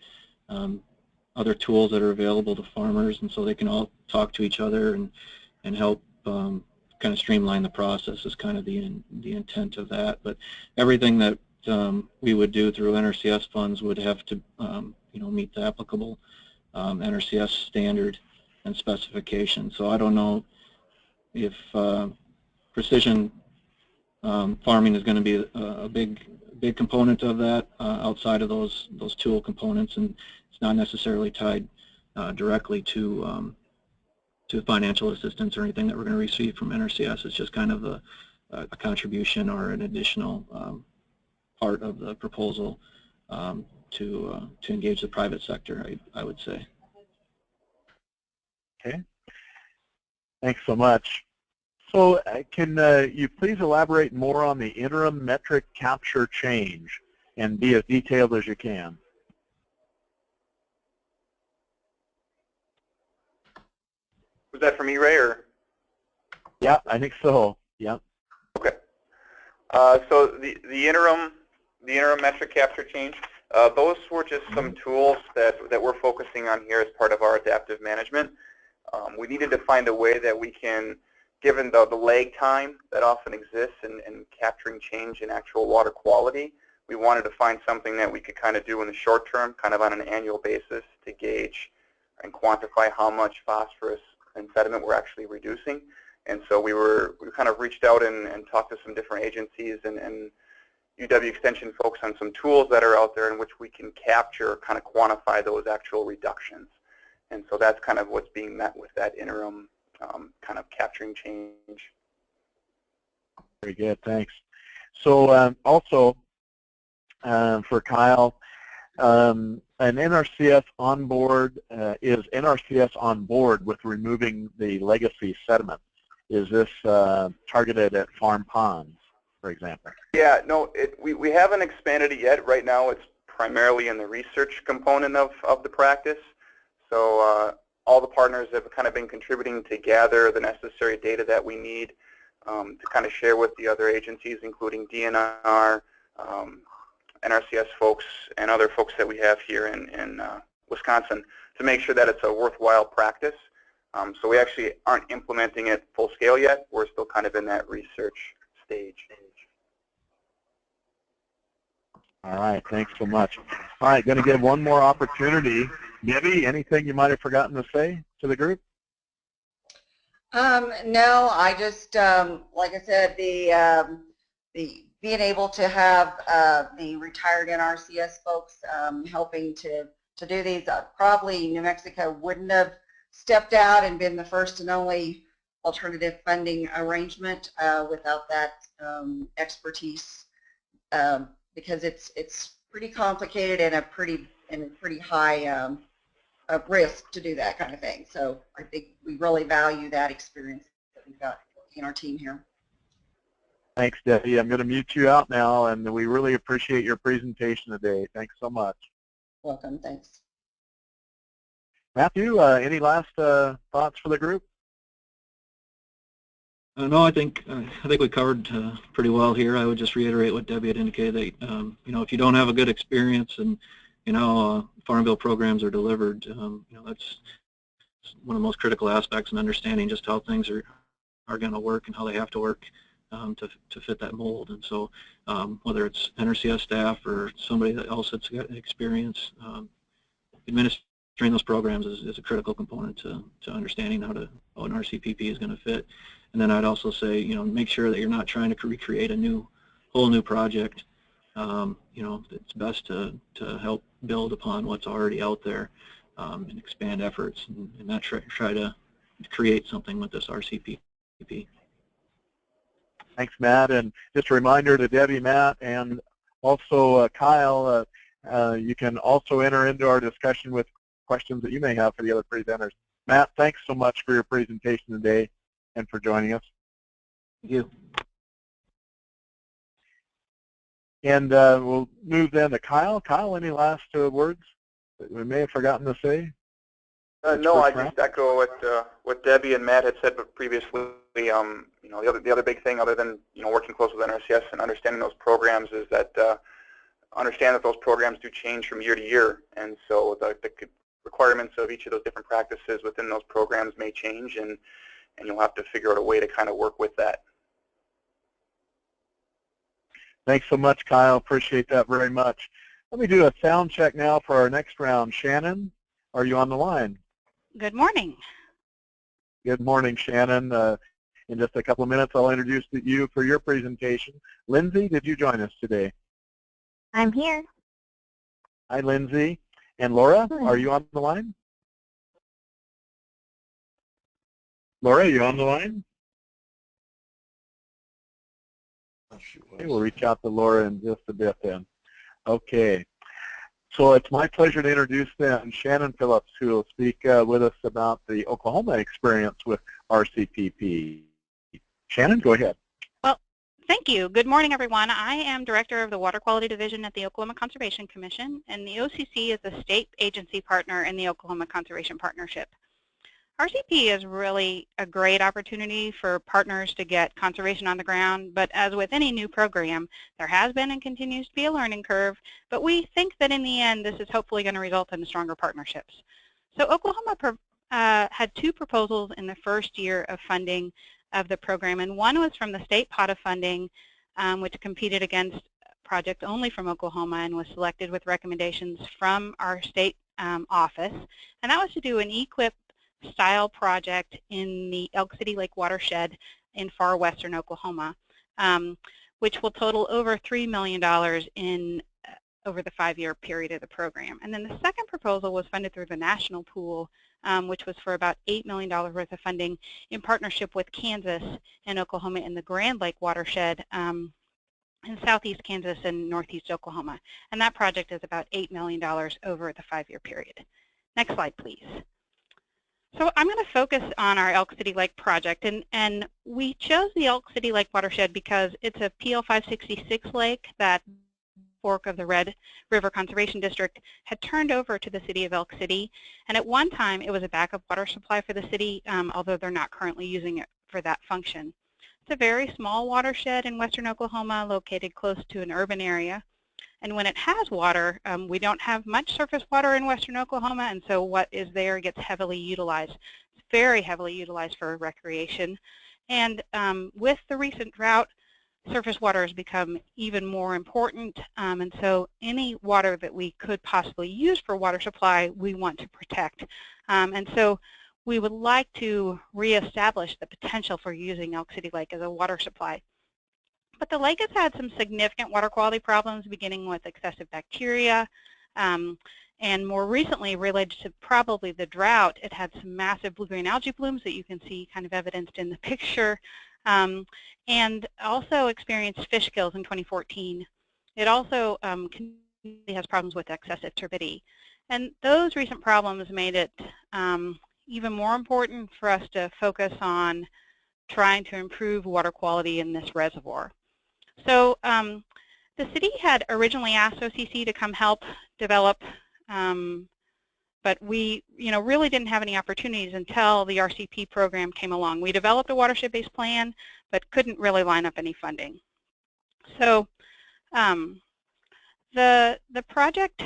[SPEAKER 4] other tools that are available to farmers, and so they can all talk to each other and help kind of streamline the process is kind of the intent of that. But everything that we would do through NRCS funds would have to meet the applicable NRCS standard and specification. So I don't know if precision farming is going to be a big component of that outside of those tool components, and it's not necessarily tied directly to financial assistance or anything that we're going to receive from NRCS. It's just kind of a contribution or an additional part of the proposal to engage the private sector, I would say.
[SPEAKER 1] Okay. Thanks so much. So can you please elaborate more on the interim metric capture change and be as detailed as you can?
[SPEAKER 5] Was that for me, Ray, or?
[SPEAKER 1] Yeah, I think so. Yeah.
[SPEAKER 5] Okay. So the interim metric capture change, those were just some tools that we're focusing on here as part of our adaptive management. We needed to find a way that we can, given the lag time that often exists in capturing change in actual water quality, we wanted to find something that we could kind of do in the short term, kind of on an annual basis, to gauge and quantify how much phosphorus and sediment we're actually reducing. And so we kind of reached out and talked to some different agencies and UW Extension folks on some tools that are out there in which we can capture, kind of quantify those actual reductions. And so that's kind of what's being met with that interim kind of capturing change.
[SPEAKER 1] Very good, thanks. So also for Kyle, an NRCS on board, is NRCS on board with removing the legacy sediment? Is this targeted at farm ponds, for example?
[SPEAKER 5] Yeah, no, we haven't expanded it yet. Right now it's primarily in the research component of the practice. So all the partners have kind of been contributing to gather the necessary data that we need to kind of share with the other agencies, including DNR, NRCS folks, and other folks that we have here in Wisconsin, to make sure that it's a worthwhile practice. So we actually aren't implementing it full scale yet. We're still kind of in that research stage.
[SPEAKER 1] All right, thanks so much. All right, going to give one more opportunity. Debbie, anything you might have forgotten to say to the group?
[SPEAKER 3] No, I just, like I said, the being able to have the retired NRCS folks helping to do these. Probably New Mexico wouldn't have stepped out and been the first and only alternative funding arrangement without that expertise, because it's pretty complicated and a pretty high risk to do that kind of thing. So I think we really value that experience that we've got in our team here.
[SPEAKER 1] Thanks, Debbie. I'm going to mute you out now, and we really appreciate your presentation today. Thanks so much.
[SPEAKER 3] Welcome. Thanks.
[SPEAKER 1] Matthew, any last thoughts for the group?
[SPEAKER 4] No, I think we covered pretty well here. I would just reiterate what Debbie had indicated. That you know, if you don't have a good experience and Farm Bill programs are delivered, that's one of the most critical aspects in understanding just how things are going to work and how they have to work to fit that mold. And so whether it's NRCS staff or somebody else that's got experience, administering those programs is a critical component to understanding how an RCPP is going to fit. And then I'd also say, make sure that you're not trying to recreate a whole new project. It's best to help build upon what's already out there and expand efforts and not try to create something with this RCPP.
[SPEAKER 1] Thanks, Matt. And just a reminder to Debbie, Matt, and also Kyle, you can also enter into our discussion with questions that you may have for the other presenters. Matt, thanks so much for your presentation today and for joining us.
[SPEAKER 4] Thank you.
[SPEAKER 1] And we'll move then to Kyle. Kyle, any last words that we may have forgotten to say?
[SPEAKER 5] No, I just echo what Debbie and Matt had said previously. The other big thing, other than working close with NRCS and understanding those programs, is that understand that those programs do change from year to year, and so the requirements of each of those different practices within those programs may change, and you'll have to figure out a way to kind of work with that.
[SPEAKER 1] Thanks so much, Kyle. Appreciate that very much. Let me do a sound check now for our next round. Shannon, are you on the line?
[SPEAKER 6] Good morning.
[SPEAKER 1] Good morning, Shannon. In just a couple of minutes, I'll introduce you for your presentation. Lindsay, did you join us today?
[SPEAKER 7] I'm here.
[SPEAKER 1] Hi, Lindsay. And Laura, are you on the line? Laura, are you on the line? Okay, we'll reach out to Laura in just a bit then. Okay. So it's my pleasure to introduce then Shannon Phillips, who will speak with us about the Oklahoma experience with RCPP. Shannon, go ahead.
[SPEAKER 6] Well, thank you. Good morning, everyone. I am Director of the Water Quality Division at the Oklahoma Conservation Commission, and the OCC is a state agency partner in the Oklahoma Conservation Partnership. RCP is really a great opportunity for partners to get conservation on the ground, but as with any new program, there has been and continues to be a learning curve, but we think that in the end this is hopefully going to result in stronger partnerships. So Oklahoma had two proposals in the first year of funding of the program, and one was from the state pot of funding, which competed against a project only from Oklahoma and was selected with recommendations from our state office, and that was to do an EQIP style project in the Elk City Lake watershed in far western Oklahoma, which will total over $3 million in over the 5-year period of the program. And then the second proposal was funded through the national pool, which was for about $8 million worth of funding in partnership with Kansas and Oklahoma in the Grand Lake watershed in southeast Kansas and northeast Oklahoma. And that project is about $8 million over the 5-year period. Next slide, please. So I'm going to focus on our Elk City Lake project, and we chose the Elk City Lake watershed because it's a PL 566 lake that fork of the Red River Conservation District had turned over to the city of Elk City, and at one time it was a backup water supply for the city, although they're not currently using it for that function. It's a very small watershed in western Oklahoma located close to an urban area. And when it has water, we don't have much surface water in western Oklahoma, and so what is there gets heavily utilized. It's very heavily utilized for recreation. And with the recent drought, surface water has become even more important, and so any water that we could possibly use for water supply, we want to protect. And so we would like to reestablish the potential for using Elk City Lake as a water supply. But the lake has had some significant water quality problems, beginning with excessive bacteria, and more recently, related to probably the drought, it had some massive blue-green algae blooms that you can see kind of evidenced in the picture, and also experienced fish kills in 2014. It also has problems with excessive turbidity. And those recent problems made it even more important for us to focus on trying to improve water quality in this reservoir. So the city had originally asked OCC to come help develop, but we really didn't have any opportunities until the RCP program came along. We developed a watershed-based plan, but couldn't really line up any funding. So the project,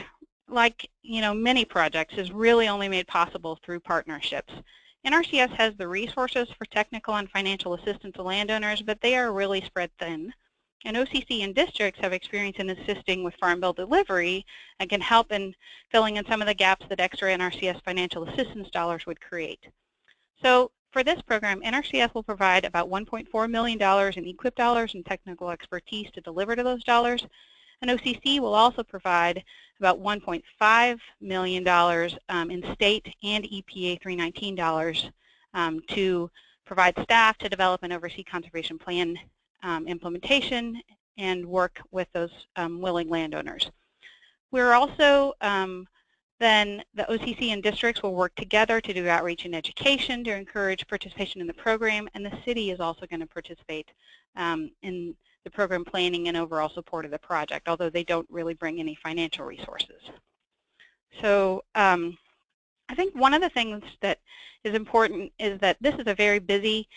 [SPEAKER 6] like many projects, is really only made possible through partnerships. NRCS has the resources for technical and financial assistance to landowners, but they are really spread thin. And OCC and districts have experience in assisting with farm bill delivery and can help in filling in some of the gaps that extra NRCS financial assistance dollars would create. So for this program, NRCS will provide about $1.4 million in EQIP dollars and technical expertise to deliver to those dollars. And OCC will also provide about $1.5 million in state and EPA 319 dollars to provide staff to develop and oversee conservation plan implementation and work with those willing landowners. We're also then the OCC and districts will work together to do outreach and education to encourage participation in the program, and the city is also going to participate in the program planning and overall support of the project, although they don't really bring any financial resources. So I think one of the things that is important is that this is a very busy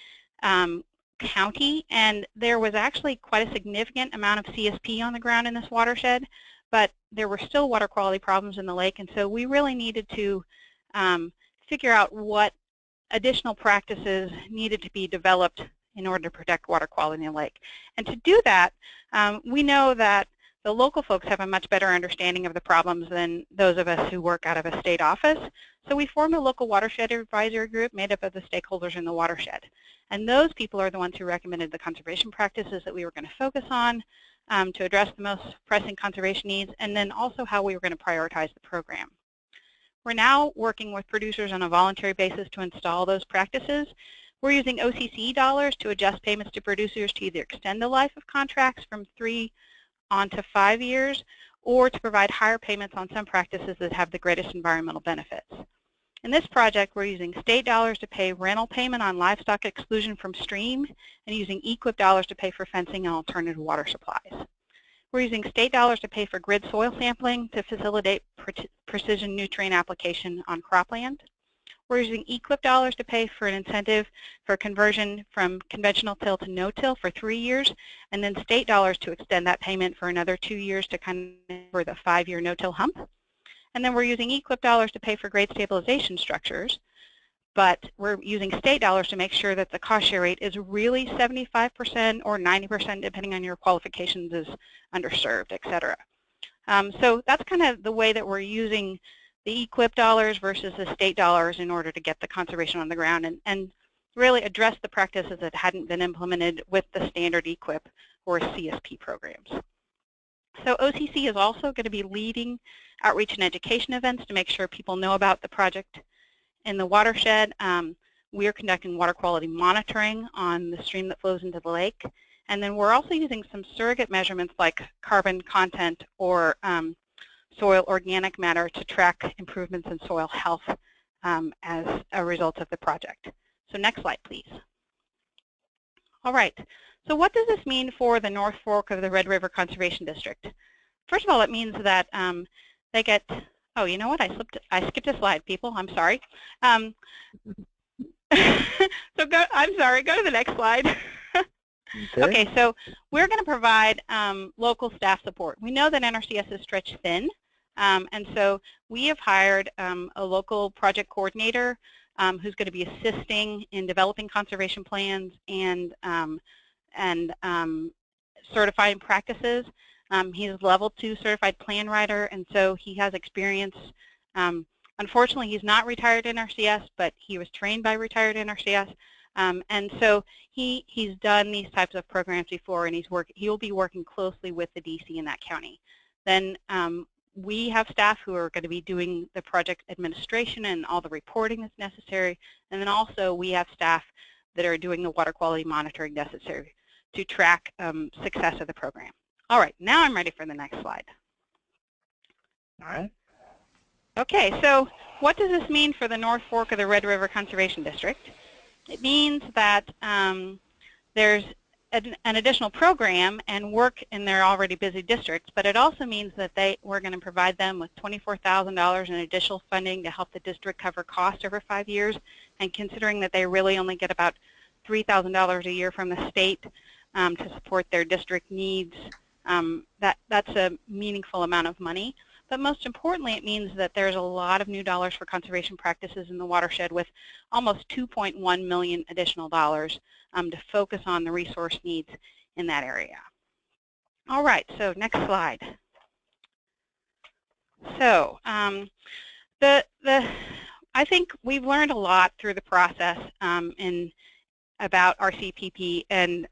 [SPEAKER 6] county, and there was actually quite a significant amount of CSP on the ground in this watershed, but there were still water quality problems in the lake, and so we really needed to figure out what additional practices needed to be developed in order to protect water quality in the lake. And to do that, we know that the local folks have a much better understanding of the problems than those of us who work out of a state office. So we formed a local watershed advisory group made up of the stakeholders in the watershed. And those people are the ones who recommended the conservation practices that we were going to focus on to address the most pressing conservation needs, and then also how we were going to prioritize the program. We're now working with producers on a voluntary basis to install those practices. We're using OCC dollars to adjust payments to producers to either extend the life of contracts from 3 on to 5 years, or to provide higher payments on some practices that have the greatest environmental benefits. In this project, we're using state dollars to pay rental payment on livestock exclusion from stream, and using EQIP dollars to pay for fencing and alternative water supplies. We're using state dollars to pay for grid soil sampling to facilitate precision nutrient application on cropland. We're using EQIP dollars to pay for an incentive for conversion from conventional till to no-till for 3 years, and then state dollars to extend that payment for another 2 years to kind of cover the 5-year no-till hump. And then we're using EQIP dollars to pay for grade stabilization structures, but we're using state dollars to make sure that the cost share rate is really 75% or 90%, depending on your qualifications as underserved, et cetera. So that's kind of the way that we're using the EQIP dollars versus the state dollars in order to get the conservation on the ground and really address the practices that hadn't been implemented with the standard EQIP or CSP programs. So OCC is also going to be leading outreach and education events to make sure people know about the project in the watershed. We are conducting water quality monitoring on the stream that flows into the lake. And then we're also using some surrogate measurements like carbon content or soil organic matter to track improvements in soil health as a result of the project. So next slide, please. All right. So what does this mean for the North Fork of the Red River Conservation District? First of all, it means that they get, oh, you know what? I skipped a slide, people. I'm sorry. So I'm sorry. Go to the next slide. Okay, so we're going to provide local staff support. We know that NRCS is stretched thin, and so we have hired a local project coordinator who's going to be assisting in developing conservation plans and certifying practices. He's a level 2 certified plan writer, and so he has experience. Unfortunately, he's not retired NRCS, but he was trained by retired NRCS. And so he's done these types of programs before, and he'll be working closely with the DC in that county. Then we have staff who are going to be doing the project administration and all the reporting that's necessary, and then also we have staff that are doing the water quality monitoring necessary to track success of the program. All right, now I'm ready for the next slide.
[SPEAKER 1] All right.
[SPEAKER 6] Okay, so what does this mean for the North Fork of the Red River Conservation District? It means that there's an additional program and work in their already busy districts, but it also means that we're going to provide them with $24,000 in additional funding to help the district cover costs over 5 years, and considering that they really only get about $3,000 a year from the state to support their district needs, that's a meaningful amount of money. But most importantly, it means that there's a lot of new dollars for conservation practices in the watershed, with almost $2.1 million additional dollars to focus on the resource needs in that area. All right, so next slide. So I think we've learned a lot through the process about RCPP, and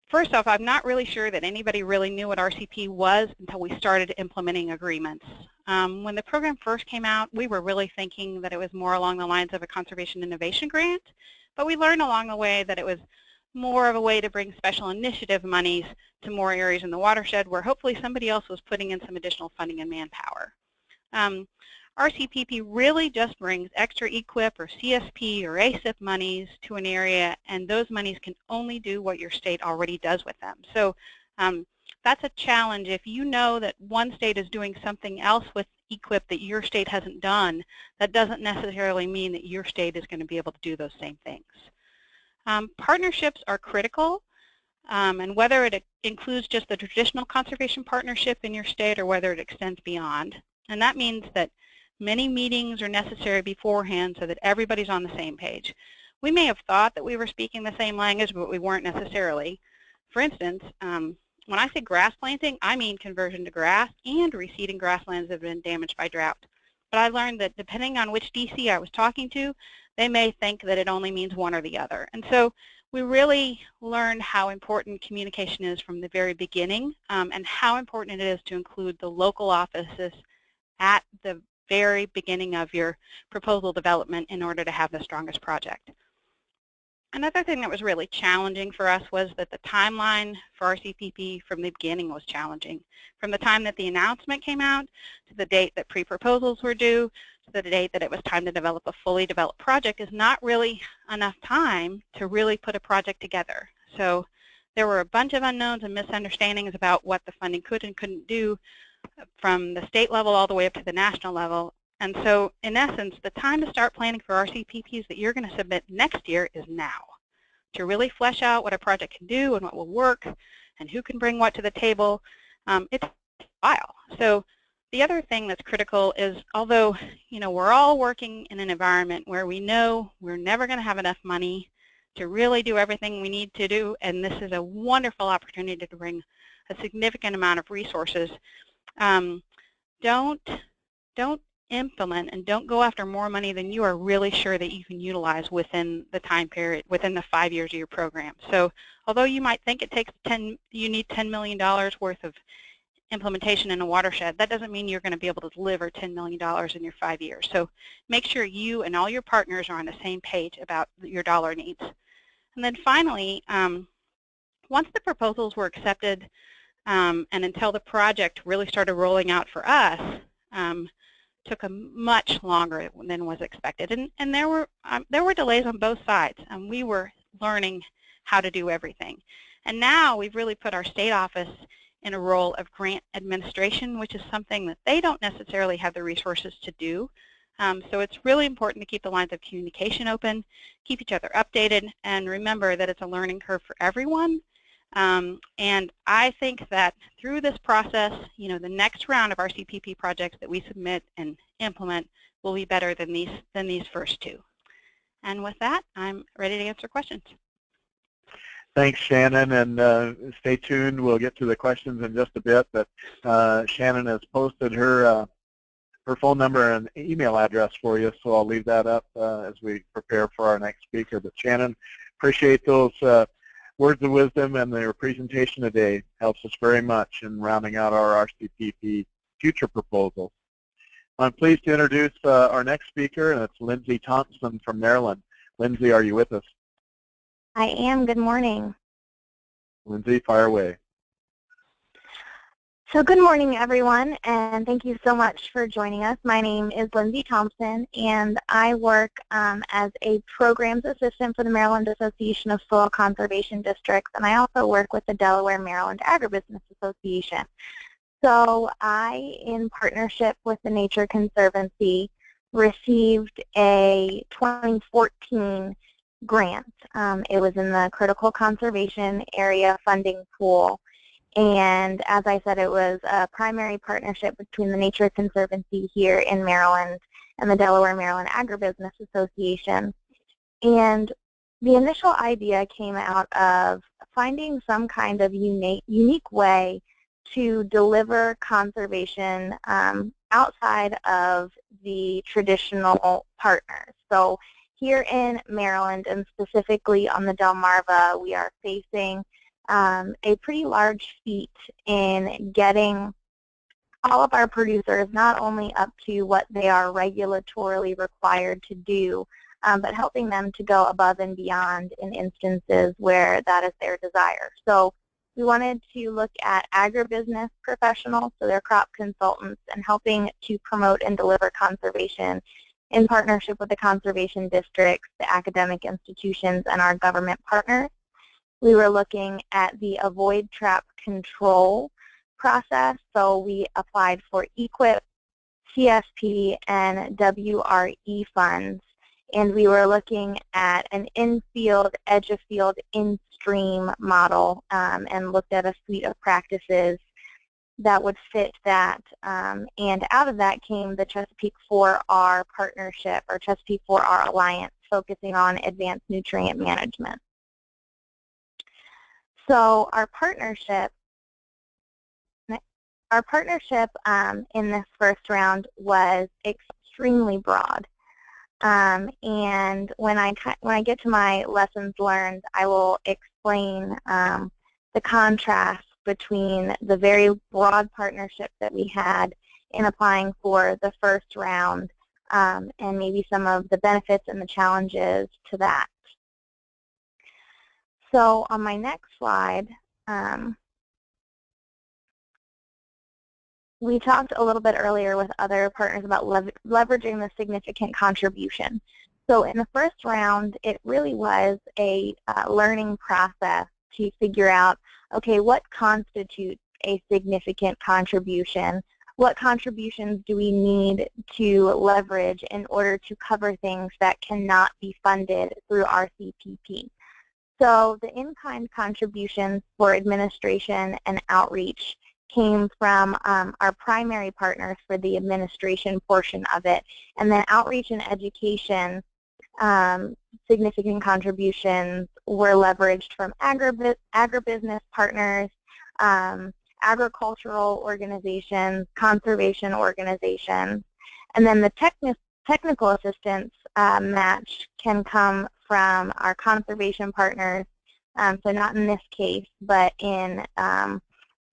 [SPEAKER 6] first off, I'm not really sure that anybody really knew what RCP was until we started implementing agreements. When the program first came out, we were really thinking that it was more along the lines of a conservation innovation grant, but we learned along the way that it was more of a way to bring special initiative monies to more areas in the watershed where hopefully somebody else was putting in some additional funding and manpower. RCPP really just brings extra EQIP or CSP or ASIP monies to an area, and those monies can only do what your state already does with them. So that's a challenge. If you know that one state is doing something else with EQIP that your state hasn't done, that doesn't necessarily mean that your state is going to be able to do those same things. Partnerships are critical, and whether it includes just the traditional conservation partnership in your state or whether it extends beyond. And that means that many meetings are necessary beforehand so that everybody's on the same page. We may have thought that we were speaking the same language, but we weren't necessarily. For instance, when I say grass planting, I mean conversion to grass and reseeding grasslands that have been damaged by drought. But I learned that depending on which DC I was talking to, they may think that it only means one or the other. And so we really learned how important communication is from the very beginning, and how important it is to include the local offices at the very beginning of your proposal development in order to have the strongest project. Another thing that was really challenging for us was that the timeline for RCPP from the beginning was challenging. From the time that the announcement came out to the date that pre-proposals were due to the date that it was time to develop a fully developed project is not really enough time to really put a project together. So there were a bunch of unknowns and misunderstandings about what the funding could and couldn't do from the state level all the way up to the national level. And so, in essence, the time to start planning for RCPPs that you're going to submit next year is now, to really flesh out what a project can do and what will work and who can bring what to the table. It's a while. So the other thing that's critical is, although we're all working in an environment where we know we're never going to have enough money to really do everything we need to do, and this is a wonderful opportunity to bring a significant amount of resources, don't implement and don't go after more money than you are really sure that you can utilize within the time period, within the 5 years of your program. So although you might think it takes you need $10 million worth of implementation in a watershed, that doesn't mean you're going to be able to deliver $10 million in your 5 years. So make sure you and all your partners are on the same page about your dollar needs. And then finally, once the proposals were accepted and until the project really started rolling out for us, took a much longer than was expected, and there were delays on both sides, and we were learning how to do everything. And now we've really put our state office in a role of grant administration, which is something that they don't necessarily have the resources to do. So it's really important to keep the lines of communication open, keep each other updated, and remember that it's a learning curve for everyone. And I think that through this process, the next round of RCPP projects that we submit and implement will be better than these first two. And with that, I'm ready to answer questions.
[SPEAKER 1] Thanks, Shannon, and stay tuned. We'll get to the questions in just a bit, but Shannon has posted her her phone number and email address for you, so I'll leave that up as we prepare for our next speaker. But Shannon, appreciate those words of wisdom, and their presentation today helps us very much in rounding out our RCPP future proposals. I'm pleased to introduce our next speaker, and it's Lindsay Thompson from Maryland. Lindsay, are you with us?
[SPEAKER 7] I am. Good morning.
[SPEAKER 1] Lindsay, fire away.
[SPEAKER 7] So good morning, everyone, and thank you so much for joining us. My name is Lindsay Thompson, and I work as a programs assistant for the Maryland Association of Soil Conservation Districts, and I also work with the Delaware Maryland Agribusiness Association. So I, in partnership with the Nature Conservancy, received a 2014 grant. It was in the Critical Conservation Area Funding Pool. And as I said, it was a primary partnership between the Nature Conservancy here in Maryland and the Delaware Maryland Agribusiness Association. And the initial idea came out of finding some kind of unique way to deliver conservation outside of the traditional partners. So here in Maryland, and specifically on the Delmarva, we are facing a pretty large feat in getting all of our producers not only up to what they are regulatorily required to do, but helping them to go above and beyond in instances where that is their desire. So we wanted to look at agribusiness professionals, so they're crop consultants, and helping to promote and deliver conservation in partnership with the conservation districts, the academic institutions, and our government partners. We were looking at the avoid trap control process, so we applied for EQIP, CSP, and WRE funds, and we were looking at an in-field, edge-of-field, in-stream model, and looked at a suite of practices that would fit that. And out of that came the Chesapeake 4R partnership, or Chesapeake 4R Alliance, focusing on advanced nutrient management. So our partnership in this first round was extremely broad. And when I get to my lessons learned, I will explain the contrast between the very broad partnership that we had in applying for the first round, and maybe some of the benefits and the challenges to that. So on my next slide, we talked a little bit earlier with other partners about leveraging the significant contribution. So in the first round, it really was a learning process to figure out, okay, what constitutes a significant contribution? What contributions do we need to leverage in order to cover things that cannot be funded through RCPP? So the in-kind contributions for administration and outreach came from our primary partners for the administration portion of it, and then outreach and education, significant contributions were leveraged from agribusiness partners, agricultural organizations, conservation organizations, and then the technical assistance match can come from our conservation partners, so not in this case, but in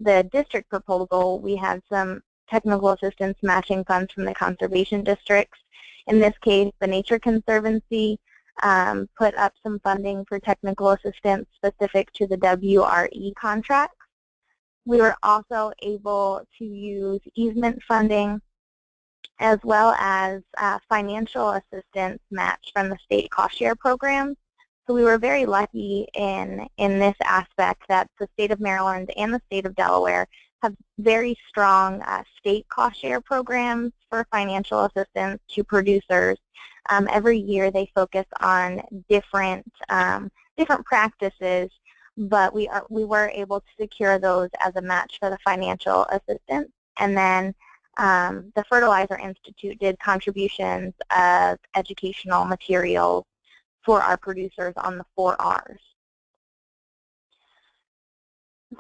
[SPEAKER 7] the district proposal, we had some technical assistance matching funds from the conservation districts. In this case, the Nature Conservancy put up some funding for technical assistance specific to the WRE contracts. We were also able to use easement funding as well as financial assistance match from the state cost share program. So we were very lucky in this aspect that the state of Maryland and the state of Delaware have very strong state cost share programs for financial assistance to producers. Every year they focus on different practices, but we were able to secure those as a match for the financial assistance. And then the Fertilizer Institute did contributions of educational materials for our producers on the 4Rs.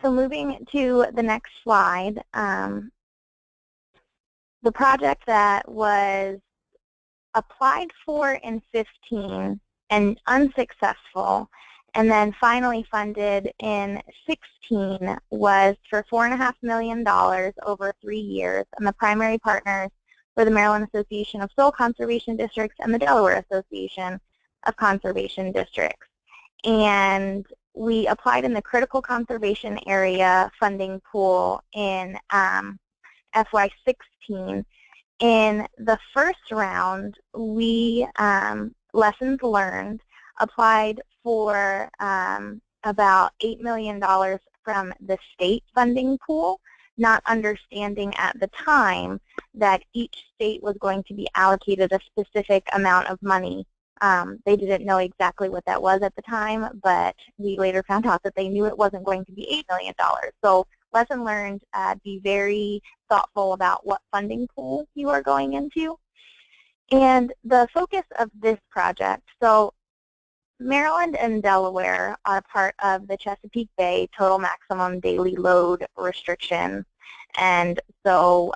[SPEAKER 7] So moving to the next slide, the project that was applied for in 15 and unsuccessful, and then finally funded in 16 was for $4.5 million over 3 years, and the primary partners were the Maryland Association of Soil Conservation Districts and the Delaware Association of Conservation Districts. And we applied in the critical conservation area funding pool in FY16. In the first round, we, lessons learned, applied for about $8 million from the state funding pool, not understanding at the time that each state was going to be allocated a specific amount of money. They didn't know exactly what that was at the time, but we later found out that they knew it wasn't going to be $8 million. So lesson learned, be very thoughtful about what funding pool you are going into. And the focus of this project, so Maryland and Delaware are part of the Chesapeake Bay Total Maximum Daily Load Restriction. And so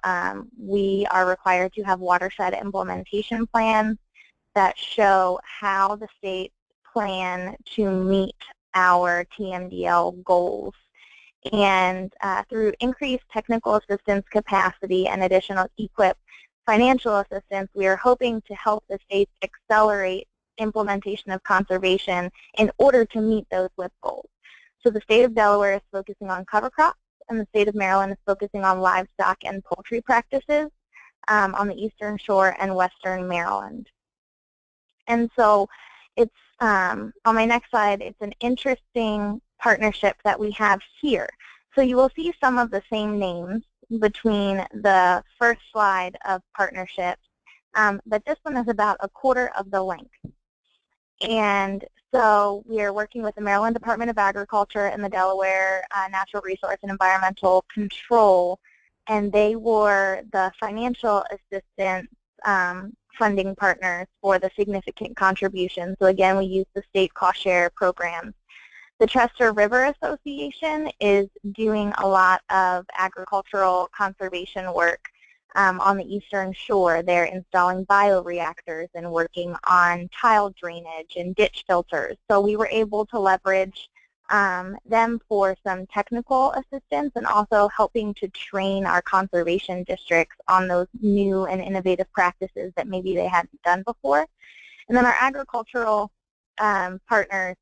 [SPEAKER 7] we are required to have watershed implementation plans that show how the states plan to meet our TMDL goals. And through increased technical assistance capacity and additional equipped financial assistance, we are hoping to help the states accelerate implementation of conservation in order to meet those WIP goals. So the state of Delaware is focusing on cover crops, and the state of Maryland is focusing on livestock and poultry practices on the eastern shore and western Maryland. And so it's, on my next slide, it's an interesting partnership that we have here. So you will see some of the same names between the first slide of partnerships, but this one is about a quarter of the length. And so we are working with the Maryland Department of Agriculture and the Delaware Natural Resource and Environmental Control, and they were the financial assistance funding partners for the significant contributions. So again, we use the state cost share programs. The Chester River Association is doing a lot of agricultural conservation work on the eastern shore. They're installing bioreactors and working on tile drainage and ditch filters. So we were able to leverage them for some technical assistance and also helping to train our conservation districts on those new and innovative practices that maybe they hadn't done before. And then our agricultural partners,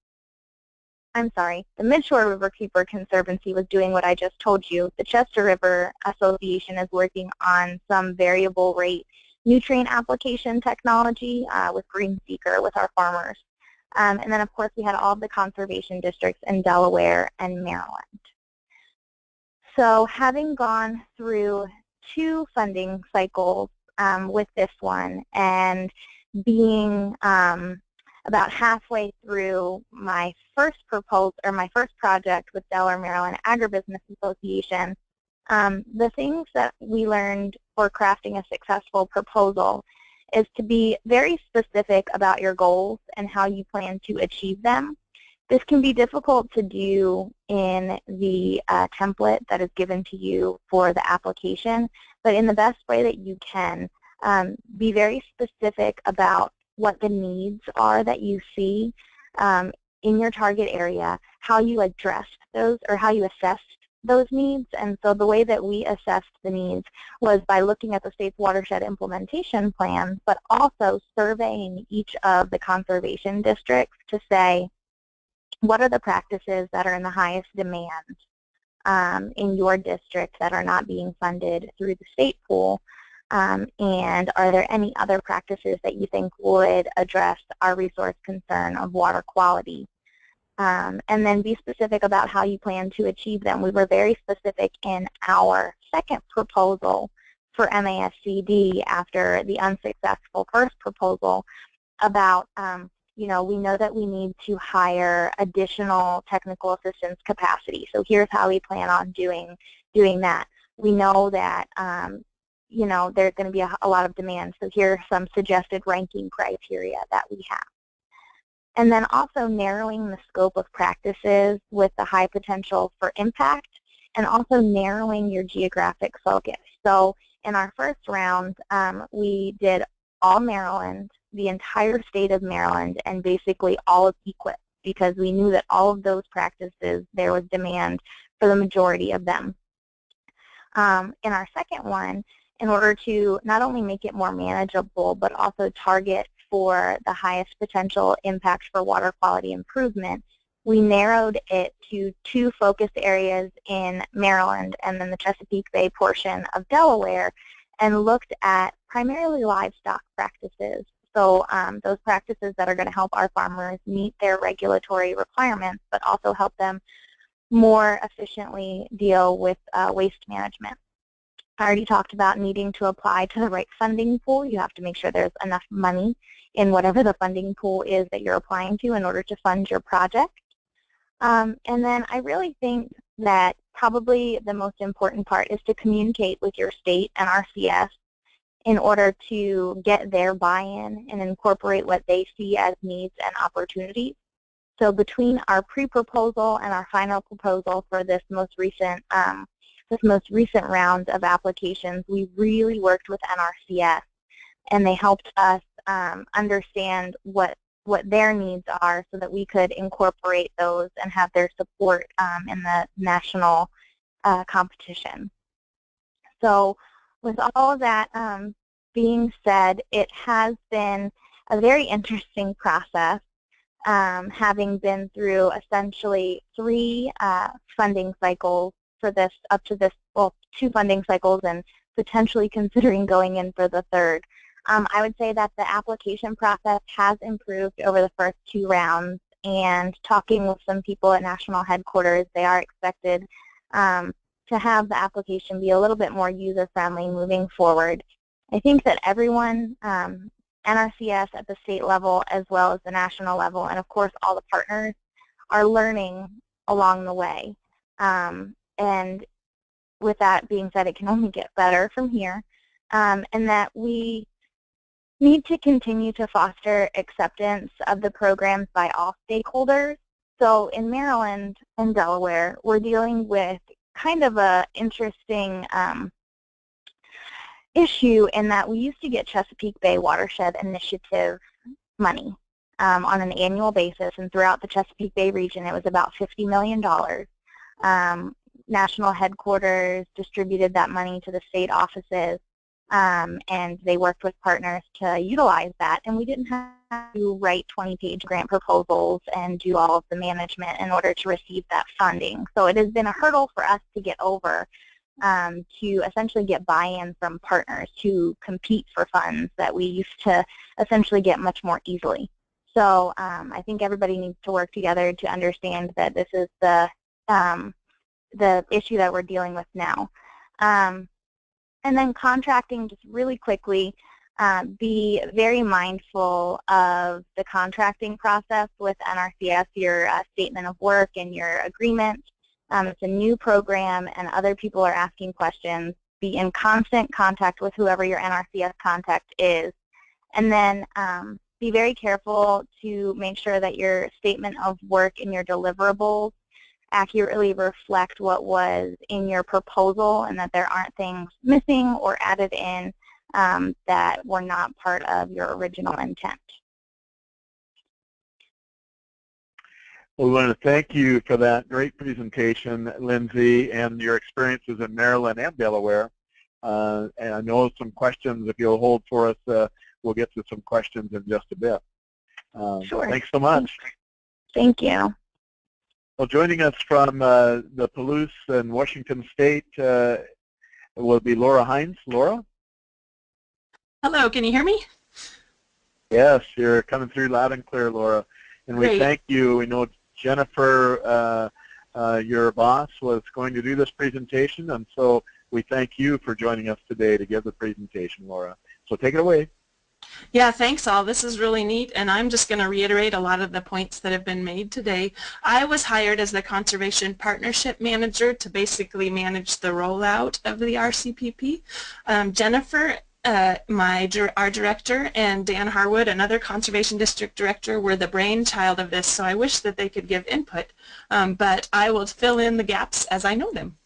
[SPEAKER 7] the Midshore Riverkeeper Conservancy was doing what I just told you. The Chester River Association is working on some variable rate nutrient application technology with Green Seeker with our farmers. And then, of course, we had all of the conservation districts in Delaware and Maryland. So having gone through 2 funding cycles with this one and being about halfway through my first project with Delaware Maryland Agribusiness Association, the things that we learned for crafting a successful proposal is to be very specific about your goals and how you plan to achieve them. This can be difficult to do in the template that is given to you for the application, but in the best way that you can, be very specific about what the needs are that you see in your target area, how you addressed those or how you assessed those needs. And so the way that we assessed the needs was by looking at the state's watershed implementation plan, but also surveying each of the conservation districts to say, what are the practices that are in the highest demand in your district that are not being funded through the state pool? And are there any other practices that you think would address our resource concern of water quality? And then be specific about how you plan to achieve them. We were very specific in our second proposal for MASCD after the unsuccessful first proposal about, we know that we need to hire additional technical assistance capacity. So here's how we plan on doing that. We know that, there's going to be a lot of demand. So here are some suggested ranking criteria that we have. And then also narrowing the scope of practices with the high potential for impact, and also narrowing your geographic focus. So in our first round, we did all Maryland, the entire state of Maryland, and basically all of EQIP, because we knew that all of those practices, there was demand for the majority of them. In our second one, in order to not only make it more manageable, but also target for the highest potential impact for water quality improvement, we narrowed it to 2 focus areas in Maryland and then the Chesapeake Bay portion of Delaware, and looked at primarily livestock practices. So those practices that are going to help our farmers meet their regulatory requirements, but also help them more efficiently deal with waste management. I already talked about needing to apply to the right funding pool. You have to make sure there's enough money in whatever the funding pool is that you're applying to in order to fund your project. And then I really think that probably the most important part is to communicate with your state and RCS in order to get their buy-in and incorporate what they see as needs and opportunities. So between our pre-proposal and our final proposal for this most recent round of applications, we really worked with NRCS, and they helped us understand what their needs are so that we could incorporate those and have their support in the national competition. So with all of that being said, it has been a very interesting process, having been through essentially 3 funding cycles for this, up to this, well, 2 funding cycles, and potentially considering going in for the 3rd. I would say that the application process has improved over the first 2 rounds, and talking with some people at national headquarters, they are expected to have the application be a little bit more user-friendly moving forward. I think that everyone, NRCS at the state level as well as the national level, and of course all the partners, are learning along the way. And with that being said, it can only get better from here, and that we need to continue to foster acceptance of the programs by all stakeholders. So in Maryland and Delaware, we're dealing with kind of an interesting issue in that we used to get Chesapeake Bay Watershed Initiative money on an annual basis, and throughout the Chesapeake Bay region it was about $50 million. National headquarters distributed that money to the state offices, and they worked with partners to utilize that, and we didn't have to write 20-page grant proposals and do all of the management in order to receive that funding. So it has been a hurdle for us to get over, to essentially get buy-in from partners to compete for funds that we used to essentially get much more easily. So I think everybody needs to work together to understand that this is the issue that we're dealing with now. And then contracting, just really quickly, be very mindful of the contracting process with NRCS, your statement of work and your agreement. It's a new program and other people are asking questions. Be in constant contact with whoever your NRCS contact is. And then be very careful to make sure that your statement of work and your deliverables accurately reflect what was in your proposal, and that there aren't things missing or added in that were not part of your original intent.
[SPEAKER 1] Well, we want to thank you for that great presentation, Lindsay, and your experiences in Maryland and Delaware. And I know some questions, if you'll hold for us, we'll get to some questions in just a bit.
[SPEAKER 7] Sure.
[SPEAKER 1] Thanks so much.
[SPEAKER 7] Thank you.
[SPEAKER 1] Well, joining us from the Palouse in Washington State will be Laura Hines. Laura?
[SPEAKER 8] Hello, can you hear me?
[SPEAKER 1] Yes, you're coming through loud and clear, Laura. And we
[SPEAKER 8] Great.
[SPEAKER 1] thank you. We know Jennifer, your boss, was going to do this presentation, and so we thank you for joining us today to give the presentation, Laura. So take it away.
[SPEAKER 8] Yeah, thanks all. This is really neat, and I'm just going to reiterate a lot of the points that have been made today. I was hired as the Conservation Partnership Manager to basically manage the rollout of the RCPP. Jennifer, our director, and Dan Harwood, another Conservation District Director, were the brainchild of this, so I wish that they could give input, but I will fill in the gaps as I know them.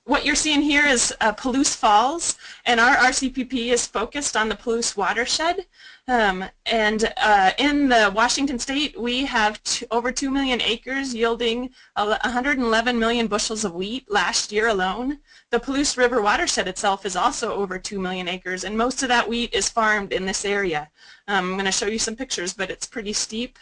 [SPEAKER 8] what you're seeing here is Palouse Falls, and our RCPP is focused on the Palouse watershed. In the Washington State, we have over 2 million acres yielding 111 million bushels of wheat last year alone. The Palouse River watershed itself is also over 2 million acres, and most of that wheat is farmed in this area. I'm going to show you some pictures, but it's pretty steep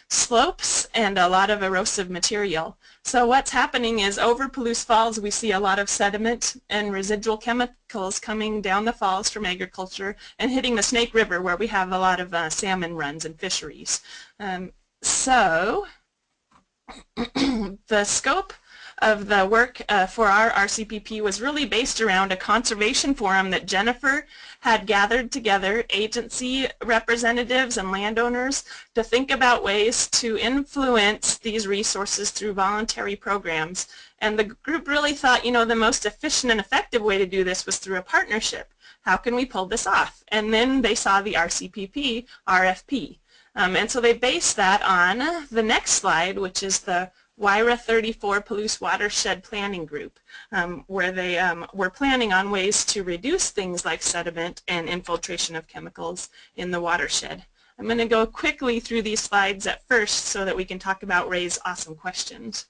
[SPEAKER 8] slopes and a lot of erosive material. So what's happening is over Palouse Falls we see a lot of sediment and residual chemicals coming down the falls from agriculture and hitting the Snake River where we have a lot of salmon runs and fisheries. So the scope of the work for our RCPP was really based around a conservation forum that Jennifer had gathered together agency representatives and landowners to think about ways to influence these resources through voluntary programs. And the group really thought, you know, the most efficient and effective way to do this was through a partnership. How can we pull this off? And then they saw the RCPP RFP. And so they based that on the next slide, which is the WIRA 34 Palouse Watershed Planning Group, where they were planning on ways to reduce things like sediment and infiltration of chemicals in the watershed. I'm going to go quickly through these slides at first so that we can talk about Ray's awesome questions.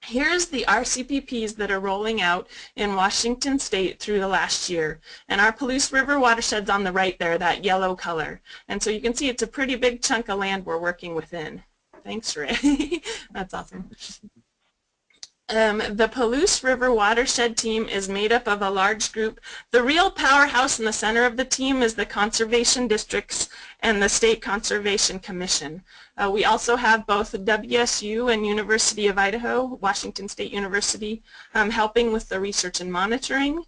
[SPEAKER 8] Here's the RCPPs that are rolling out in Washington State through the last year. And our Palouse River watershed's on the right there, that yellow color. And so you can see it's a pretty big chunk of land we're working within. Thanks, Ray. That's awesome. The Palouse River watershed team is made up of a large group. The real powerhouse in the center of the team is the conservation districts and the State Conservation Commission. We also have both WSU and University of Idaho, Washington State University, helping with the research and monitoring.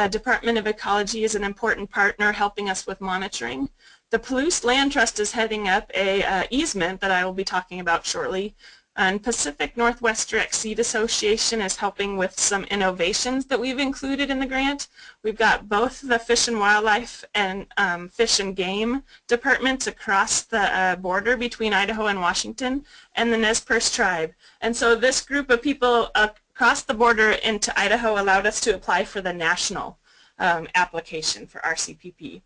[SPEAKER 8] Department of Ecology is an important partner helping us with monitoring. The Palouse Land Trust is heading up a easement that I will be talking about shortly. And Pacific Northwest Direct Seed Association is helping with some innovations that we've included in the grant. We've got both the Fish and Wildlife and Fish and Game departments across the border between Idaho and Washington, and the Nez Perce tribe. And so this group of people across the border into Idaho allowed us to apply for the national application for RCPP.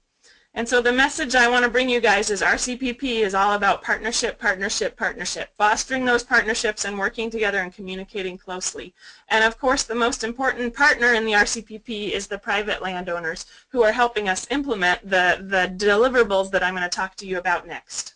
[SPEAKER 8] And so the message I want to bring you guys is RCPP is all about partnership, partnership, partnership, fostering those partnerships and working together and communicating closely. And of course the most important partner in the RCPP is the private landowners who are helping us implement the deliverables that I'm going to talk to you about next.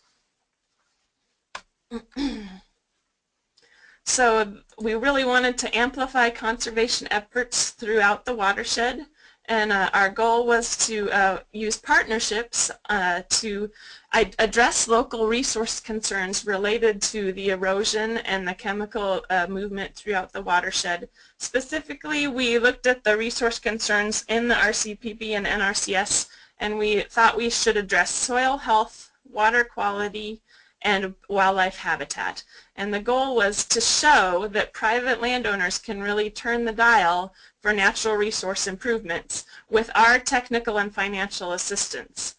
[SPEAKER 8] So we really wanted to amplify conservation efforts throughout the watershed. And our goal was to use partnerships to address local resource concerns related to the erosion and the chemical movement throughout the watershed. Specifically, we looked at the resource concerns in the RCPP and NRCS, and we thought we should address soil health, water quality, and wildlife habitat. And the goal was to show that private landowners can really turn the dial for natural resource improvements with our technical and financial assistance.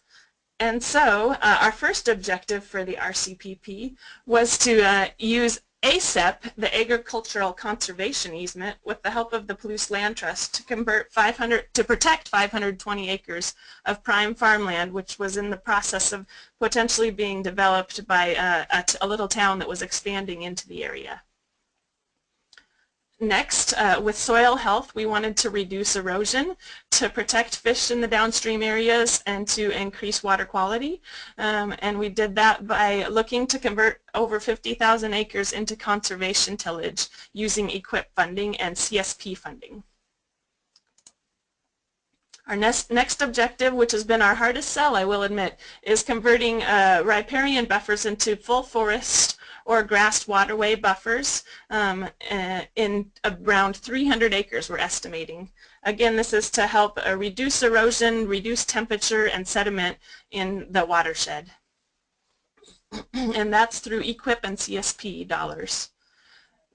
[SPEAKER 8] And so our first objective for the RCPP was to use ACEP, the Agricultural Conservation Easement, with the help of the Palouse Land Trust to protect 520 acres of prime farmland, which was in the process of potentially being developed by a little town that was expanding into the area. Next, with soil health, we wanted to reduce erosion, to protect fish in the downstream areas, and to increase water quality. And we did that by looking to convert over 50,000 acres into conservation tillage using EQIP funding and CSP funding. Our next objective, which has been our hardest sell, I will admit, is converting riparian buffers into full forest or grassed waterway buffers in around 300 acres, we're estimating. Again, this is to help reduce erosion, reduce temperature and sediment in the watershed. And that's through EQIP and CSP dollars.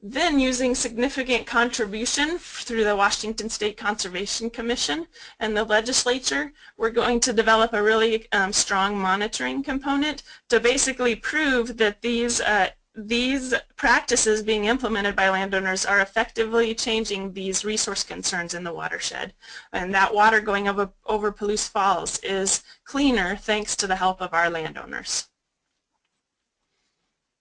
[SPEAKER 8] Then, using significant contribution through the Washington State Conservation Commission and the legislature, we're going to develop a really strong monitoring component to basically prove that these these practices being implemented by landowners are effectively changing these resource concerns in the watershed. And that water going over Palouse Falls is cleaner thanks to the help of our landowners.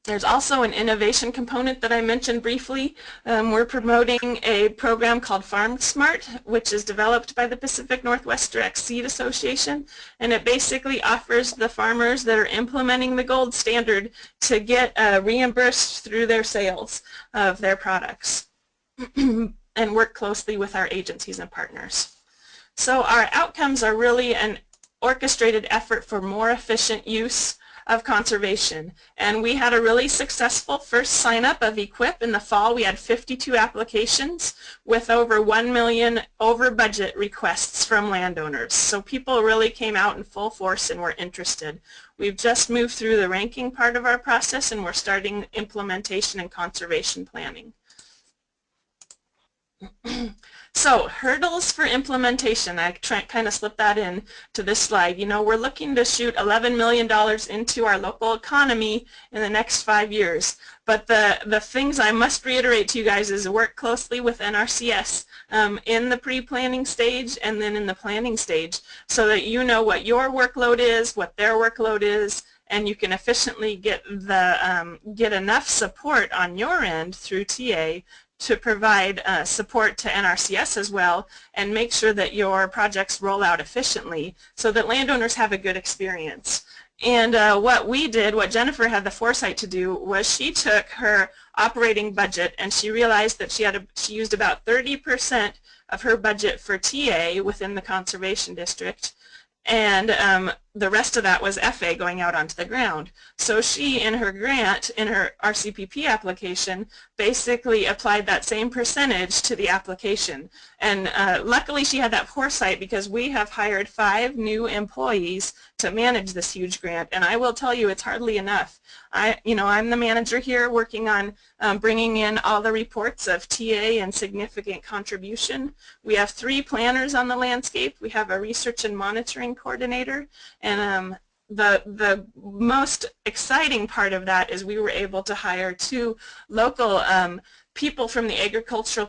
[SPEAKER 8] There's also an innovation component that I mentioned briefly. We're promoting a program called Farm Smart, which is developed by the Pacific Northwest Direct Seed Association, and it basically offers the farmers that are implementing the gold standard to get reimbursed through their sales of their products and work closely with our agencies and partners. So our outcomes are really an orchestrated effort for more efficient use of conservation, and we had a really successful first sign-up of EQIP in the fall. We had 52 applications with over 1 million over budget requests from landowners. So people really came out in full force and were interested. We've just moved through the ranking part of our process, and we're starting implementation and conservation planning. So, hurdles for implementation. I kind of slipped that in to this slide. You know, we're looking to shoot $11 million into our local economy in the next 5 years. But the things I must reiterate to you guys is work closely with NRCS in the pre-planning stage and then in the planning stage so that you know what your workload is, what their workload is, and you can efficiently get enough support on your end through TA to provide support to NRCS as well, and make sure that your projects roll out efficiently so that landowners have a good experience. And what we did, what Jennifer had the foresight to do, was she took her operating budget and she realized that she used about 30% of her budget for TA within the conservation district, and the rest of that was FA going out onto the ground. So she, in her grant, in her RCPP application, basically applied that same percentage to the application. And luckily she had that foresight because we have hired 5 new employees to manage this huge grant, and I will tell you it's hardly enough. I'm the manager here working on bringing in all the reports of TA and significant contribution. We have 3 planners on the landscape. We have a research and monitoring coordinator, and the most exciting part of that is we were able to hire 2 local people from the agricultural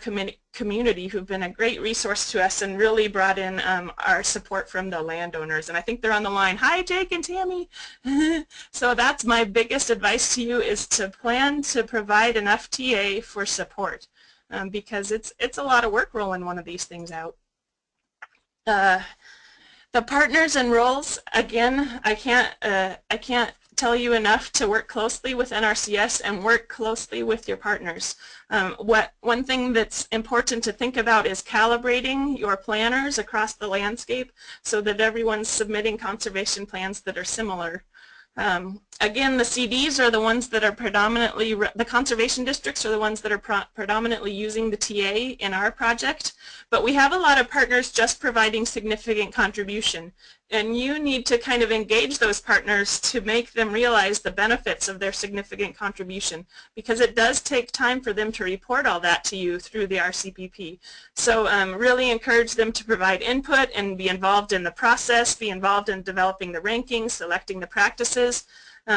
[SPEAKER 8] community who've been a great resource to us and really brought in our support from the landowners. And I think they're on the line. Hi, Jake and Tammy. So that's my biggest advice to you, is to plan to provide enough TA for support because it's a lot of work rolling one of these things out. The partners and roles, again, I can't tell you enough to work closely with NRCS and work closely with your partners. One thing that's important to think about is calibrating your planners across the landscape so that everyone's submitting conservation plans that are similar. Again, the CDs are the ones that are predominantly, the conservation districts are the ones that are predominantly using the TA in our project, but we have a lot of partners just providing significant contribution, and you need to kind of engage those partners to make them realize the benefits of their significant contribution, because it does take time for them to report all that to you through the RCPP. So really encourage them to provide input and be involved in the process, be involved in developing the rankings, selecting the practices.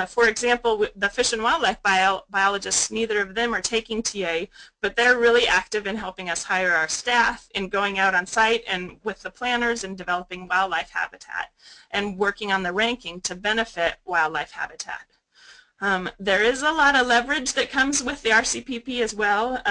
[SPEAKER 8] For example, the fish and wildlife biologists, neither of them are taking TA, but they're really active in helping us hire our staff, in going out on site and with the planners and developing wildlife habitat and working on the ranking to benefit wildlife habitat. There is a lot of leverage that comes with the RCPP as well,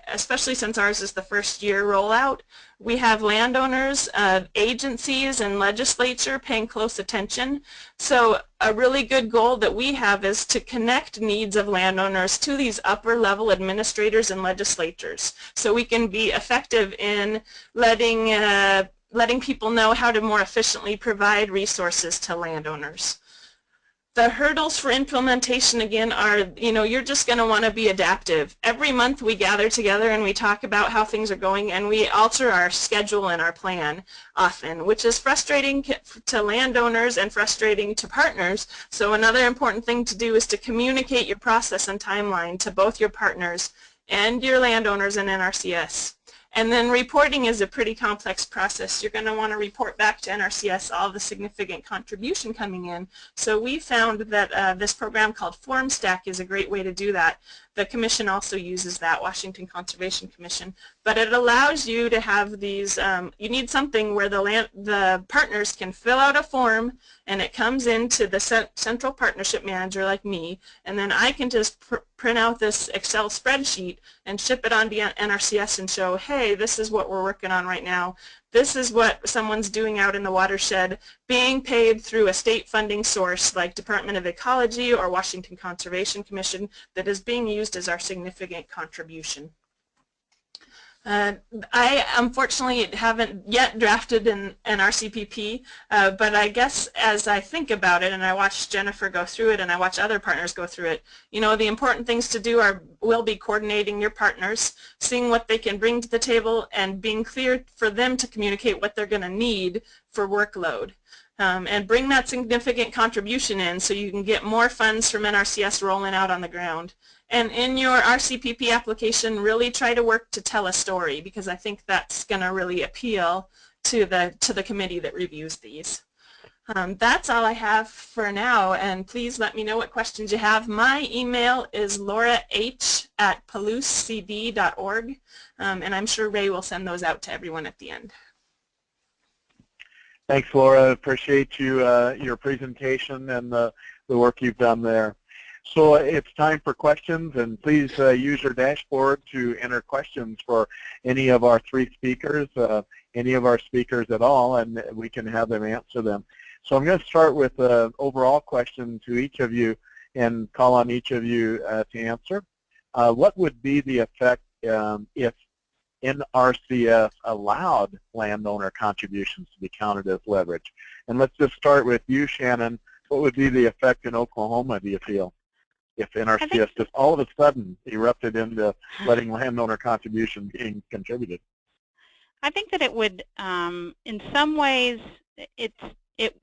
[SPEAKER 8] especially since ours is the first year rollout. We have landowners, agencies, and legislature paying close attention. So a really good goal that we have is to connect needs of landowners to these upper level administrators and legislatures, so we can be effective in letting people know how to more efficiently provide resources to landowners. The hurdles for implementation, again, are, you're just going to want to be adaptive. Every month we gather together and we talk about how things are going, and we alter our schedule and our plan often, which is frustrating to landowners and frustrating to partners. So another important thing to do is to communicate your process and timeline to both your partners and your landowners and NRCS. And then reporting is a pretty complex process. You're going to want to report back to NRCS all the significant contribution coming in. So we found that this program called FormStack is a great way to do that. The Commission also uses that, Washington Conservation Commission. But it allows you to have these, you need something where the partners can fill out a form and it comes into the central partnership manager like me, and then I can just print out this Excel spreadsheet and ship it on to NRCS and show, hey, this is what we're working on right now. This is what someone's doing out in the watershed, being paid through a state funding source like Department of Ecology or Washington Conservation Commission that is being used as our significant contribution. I unfortunately haven't yet drafted an RCPP, but I guess as I think about it and I watch Jennifer go through it and I watch other partners go through it, you know, the important things to do will be coordinating your partners, seeing what they can bring to the table, and being clear for them to communicate what they're going to need for workload. And bring that significant contribution in so you can get more funds from NRCS rolling out on the ground. And in your RCPP application, really try to work to tell a story, because I think that's going to really appeal to the committee that reviews these. That's all I have for now, and please let me know what questions you have. My email is laurah@palousecd.org, and I'm sure Ray will send those out to everyone at the end.
[SPEAKER 1] Thanks, Laura. Appreciate you your presentation and the work you've done there. So it's time for questions, and please use your dashboard to enter questions for any of our three speakers, any of our speakers at all, and we can have them answer them. So I'm going to start with an overall question to each of you and call on each of you to answer. What would be the effect if NRCS allowed landowner contributions to be counted as leverage? And let's just start with you, Shannon. What would be the effect in Oklahoma, do you feel, if NRCS just all of a sudden erupted into letting landowner contributions being contributed?
[SPEAKER 6] I think that it would, in some ways, it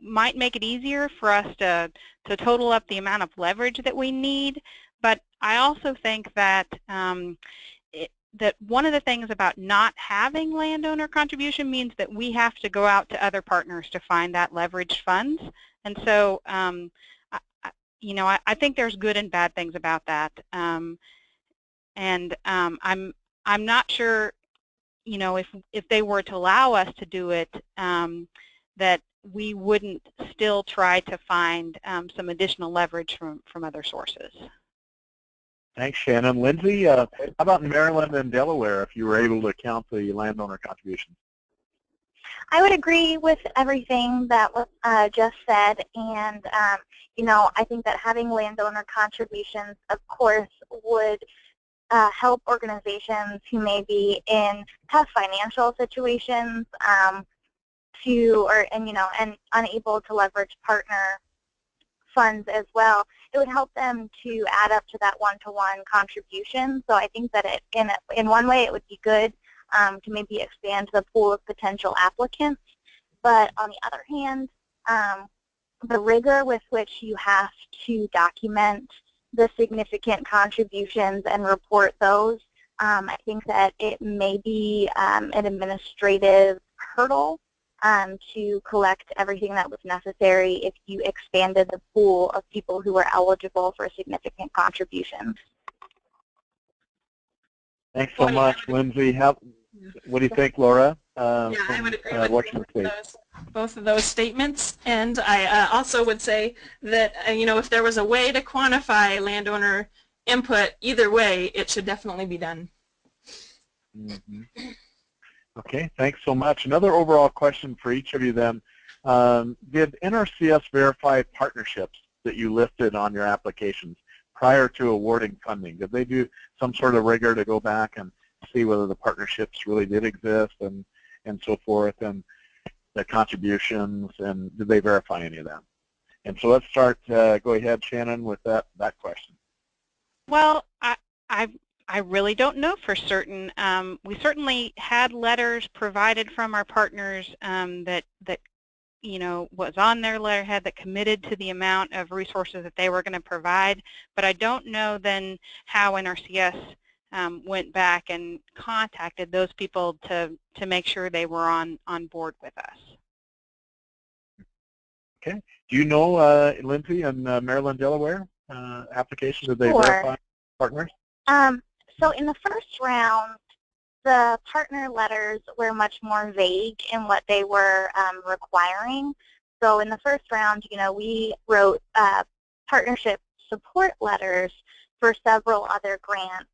[SPEAKER 6] might make it easier for us to total up the amount of leverage that we need, but I also think that that one of the things about not having landowner contribution means that we have to go out to other partners to find that leveraged funds. And so, you know, I think there's good and bad things about that. I'm not sure, you know, if they were to allow us to do it, that we wouldn't still try to find some additional leverage from other sources.
[SPEAKER 1] Thanks, Shannon. Lindsay, how about in Maryland and Delaware, if you were able to count the landowner contributions?
[SPEAKER 7] I would agree with everything that was just said, and you know, I think that having landowner contributions, of course, would help organizations who may be in tough financial situations and unable to leverage partner funds as well. It would help them to add up to that one-to-one contribution. So I think that in one way it would be good to maybe expand the pool of potential applicants. But on the other hand, the rigor with which you have to document the significant contributions and report those, I think that it may be an administrative hurdle to collect everything that was necessary if you expanded the pool of people who were eligible for significant contributions.
[SPEAKER 1] Thanks so much, Lindsay. What do you think, Laura?
[SPEAKER 8] Yeah, I would agree with both of those statements, and I also would say that you know, if there was a way to quantify landowner input, either way, it should definitely be done.
[SPEAKER 1] Mm-hmm. Okay, thanks so much. Another overall question for each of you then. Did NRCS verify partnerships that you listed on your applications prior to awarding funding? Did they do some sort of rigor to go back and see whether the partnerships really did exist and so forth, and the contributions, and did they verify any of them? And so let's start, go ahead, Shannon, with that question.
[SPEAKER 6] Well, I really don't know for certain. We certainly had letters provided from our partners that you know, was on their letterhead that committed to the amount of resources that they were going to provide, but I don't know then how NRCS went back and contacted those people to make sure they were on board with us.
[SPEAKER 1] Okay. Do you know, Lindsay, in Maryland, Delaware applications, did they verify partners?
[SPEAKER 7] So in the first round, the partner letters were much more vague in what they were requiring. So in the first round, we wrote partnership support letters for several other grants.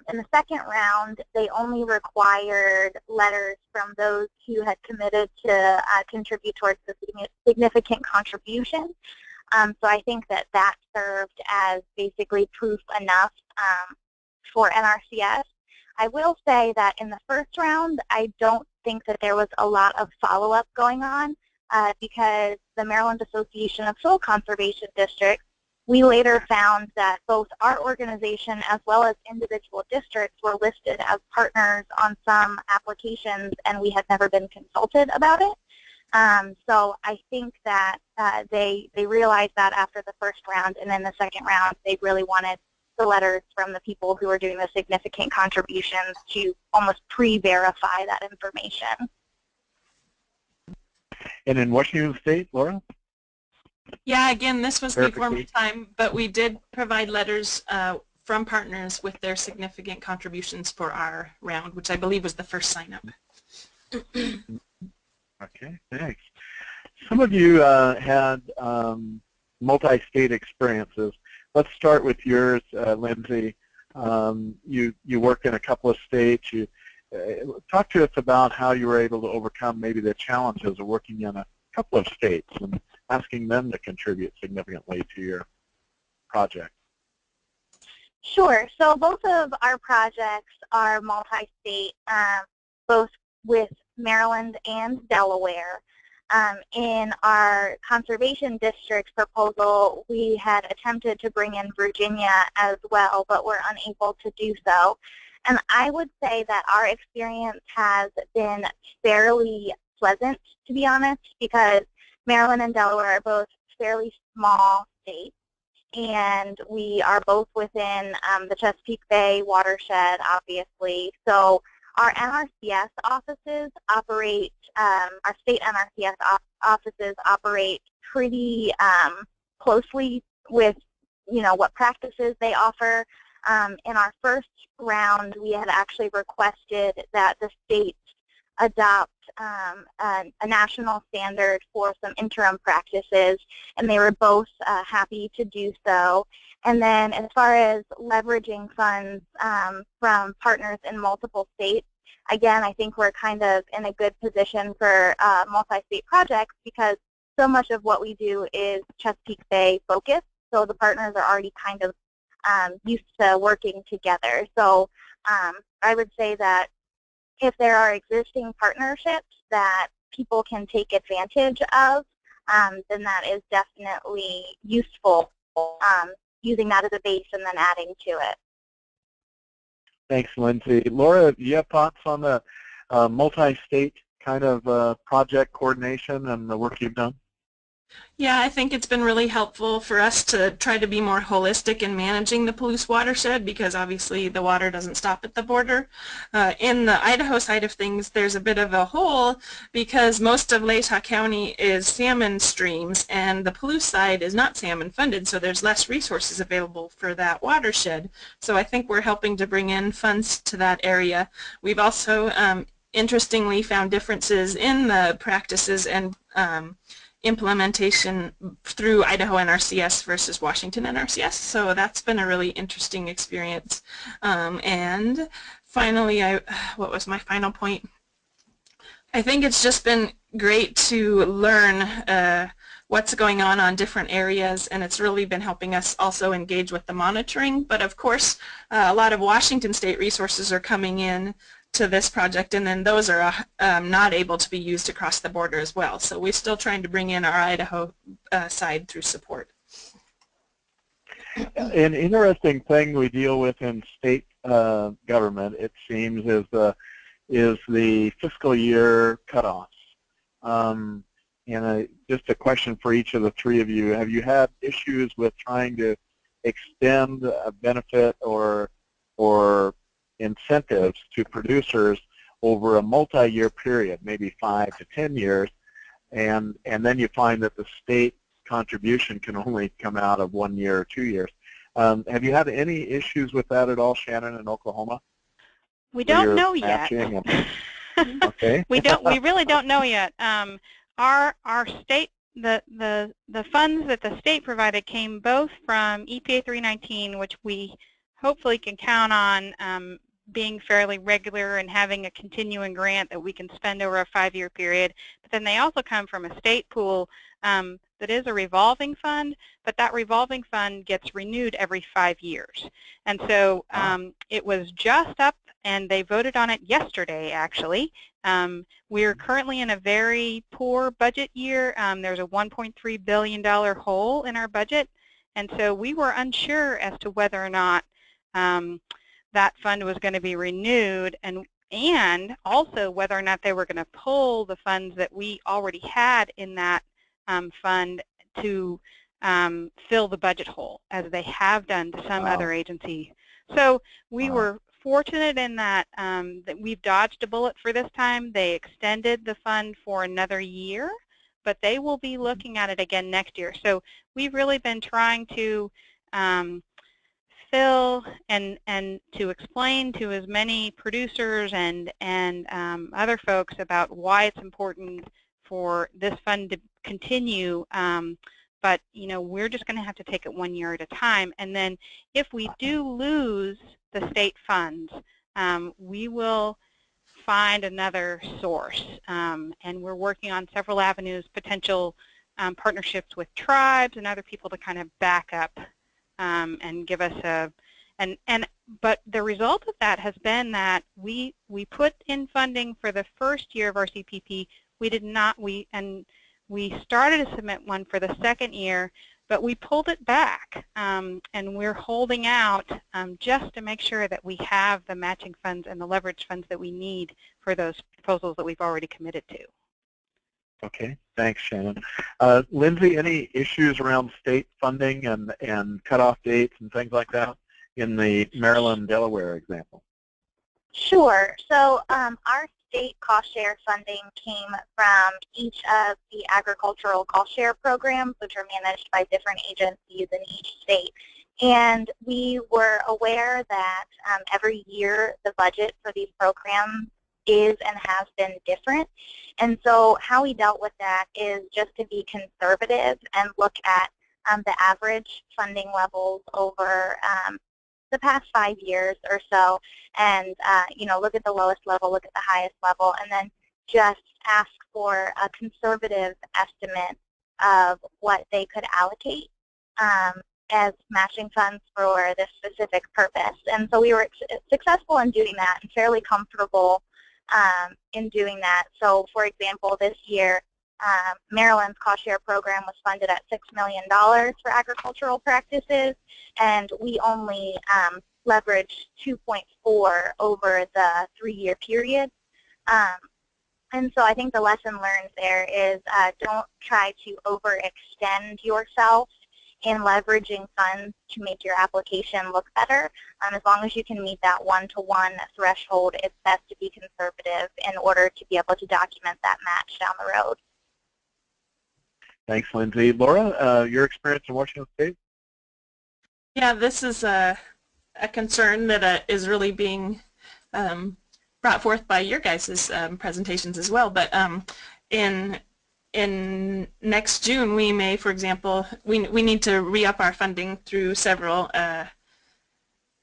[SPEAKER 7] In the second round, they only required letters from those who had committed to contribute towards the significant contribution. So I think that served as basically proof enough for NRCS. I will say that in the first round, I don't think that there was a lot of follow-up going on because the Maryland Association of Soil Conservation Districts, we later found that both our organization as well as individual districts were listed as partners on some applications, and we had never been consulted about it. So I think that they realized that after the first round, and then the second round, they really wanted the letters from the people who were doing the significant contributions to almost pre-verify that information.
[SPEAKER 1] And in Washington State, Laura?
[SPEAKER 8] Yeah, again, this was before my time, but we did provide letters from partners with their significant contributions for our round, which I believe was the first sign-up.
[SPEAKER 1] Okay, thanks. Some of you had multi-state experiences. Let's start with yours, Lindsay. You work in a couple of states. Talk to us about how you were able to overcome maybe the challenges of working in a couple of states and asking them to contribute significantly to your project.
[SPEAKER 7] Sure. So both of our projects are multi-state, both with Maryland and Delaware. In our conservation district proposal, we had attempted to bring in Virginia as well, but were unable to do so. And I would say that our experience has been fairly pleasant, to be honest, because Maryland and Delaware are both fairly small states, and we are both within the Chesapeake Bay watershed, obviously. So our NRCS offices operate, our state NRCS offices operate pretty closely with, what practices they offer. In our first round, we had actually requested that the state adopt a national standard for some interim practices, and they were both happy to do so. And then as far as leveraging funds from partners in multiple states, again, I think we're kind of in a good position for multi-state projects because so much of what we do is Chesapeake Bay focused, so the partners are already kind of used to working together. So I would say that if there are existing partnerships that people can take advantage of, then that is definitely useful, using that as a base and then adding to it.
[SPEAKER 1] Thanks, Lindsay. Laura, do you have thoughts on the multi-state kind of project coordination and the work you've done?
[SPEAKER 8] Yeah, I think it's been really helpful for us to try to be more holistic in managing the Palouse watershed because obviously the water doesn't stop at the border. In the Idaho side of things, there's a bit of a hole because most of Latah County is salmon streams and the Palouse side is not salmon funded, so there's less resources available for that watershed. So I think we're helping to bring in funds to that area. We've also interestingly found differences in the practices and implementation through Idaho NRCS versus Washington NRCS, so that's been a really interesting experience. And finally, what was my final point? I think it's just been great to learn what's going on different areas, and it's really been helping us also engage with the monitoring. But of course, a lot of Washington State resources are coming in to this project, and then those are not able to be used across the border as well. So we're still trying to bring in our Idaho side through support.
[SPEAKER 1] An interesting thing we deal with in state government, it seems, is the fiscal year cutoffs. And just a question for each of the three of you: have you had issues with trying to extend a benefit or or incentives to producers over a multi-year period, maybe 5 to 10 years, and then you find that the state contribution can only come out of 1 year or 2 years. Have you had any issues with that at all, Shannon, in Oklahoma?
[SPEAKER 6] We don't know yet.
[SPEAKER 1] Okay.
[SPEAKER 6] We really don't know yet. Our state, the funds that the state provided came both from EPA 319, which we hopefully can count on being fairly regular and having a continuing grant that we can spend over a 5-year period. But then they also come from a state pool that is a revolving fund, but that revolving fund gets renewed every 5 years. And so it was just up, and they voted on it yesterday, actually. We're currently in a very poor budget year. There's a $1.3 billion hole in our budget, and so we were unsure as to whether or not that fund was going to be renewed, and also whether or not they were going to pull the funds that we already had in that fund to fill the budget hole, as they have done to some other agencies. So we were fortunate in that that we've dodged a bullet for this time. They extended the fund for another year, but they will be looking at it again next year. So we've really been trying to fill and to explain to as many producers and other folks about why it's important for this fund to continue. But we're just going to have to take it 1 year at a time. And then if we do lose the state funds, we will find another source. And we're working on several avenues, potential partnerships with tribes and other people to kind of back up and give us but the result of that has been that we put in funding for the first year of RCPP. We started to submit one for the second year, but we pulled it back, and we're holding out just to make sure that we have the matching funds and the leverage funds that we need for those proposals that we've already committed to.
[SPEAKER 1] Okay, thanks, Shannon. Lindsay, any issues around state funding and cutoff dates and things like that in the Maryland-Delaware example?
[SPEAKER 7] Sure. So our state cost share funding came from each of the agricultural cost share programs, which are managed by different agencies in each state. And we were aware that every year the budget for these programs is and has been different. And so how we dealt with that is just to be conservative and look at the average funding levels over the past 5 years or so, and look at the lowest level, look at the highest level, and then just ask for a conservative estimate of what they could allocate as matching funds for this specific purpose. And so we were successful in doing that and fairly comfortable in doing that. So for example, this year, Maryland's cost share program was funded at $6 million for agricultural practices, and we only leveraged 2.4 over the 3-year period. And so I think the lesson learned there is don't try to overextend yourself in leveraging funds to make your application look better. As long as you can meet that 1-to-1 threshold, it's best to be conservative in order to be able to document that match down the road.
[SPEAKER 1] Thanks, Lindsay. Laura, your experience in Washington State?
[SPEAKER 8] Yeah, this is a concern that is really being brought forth by your guys' presentations as well. But in next June, we may, for example, we need to re-up our funding through several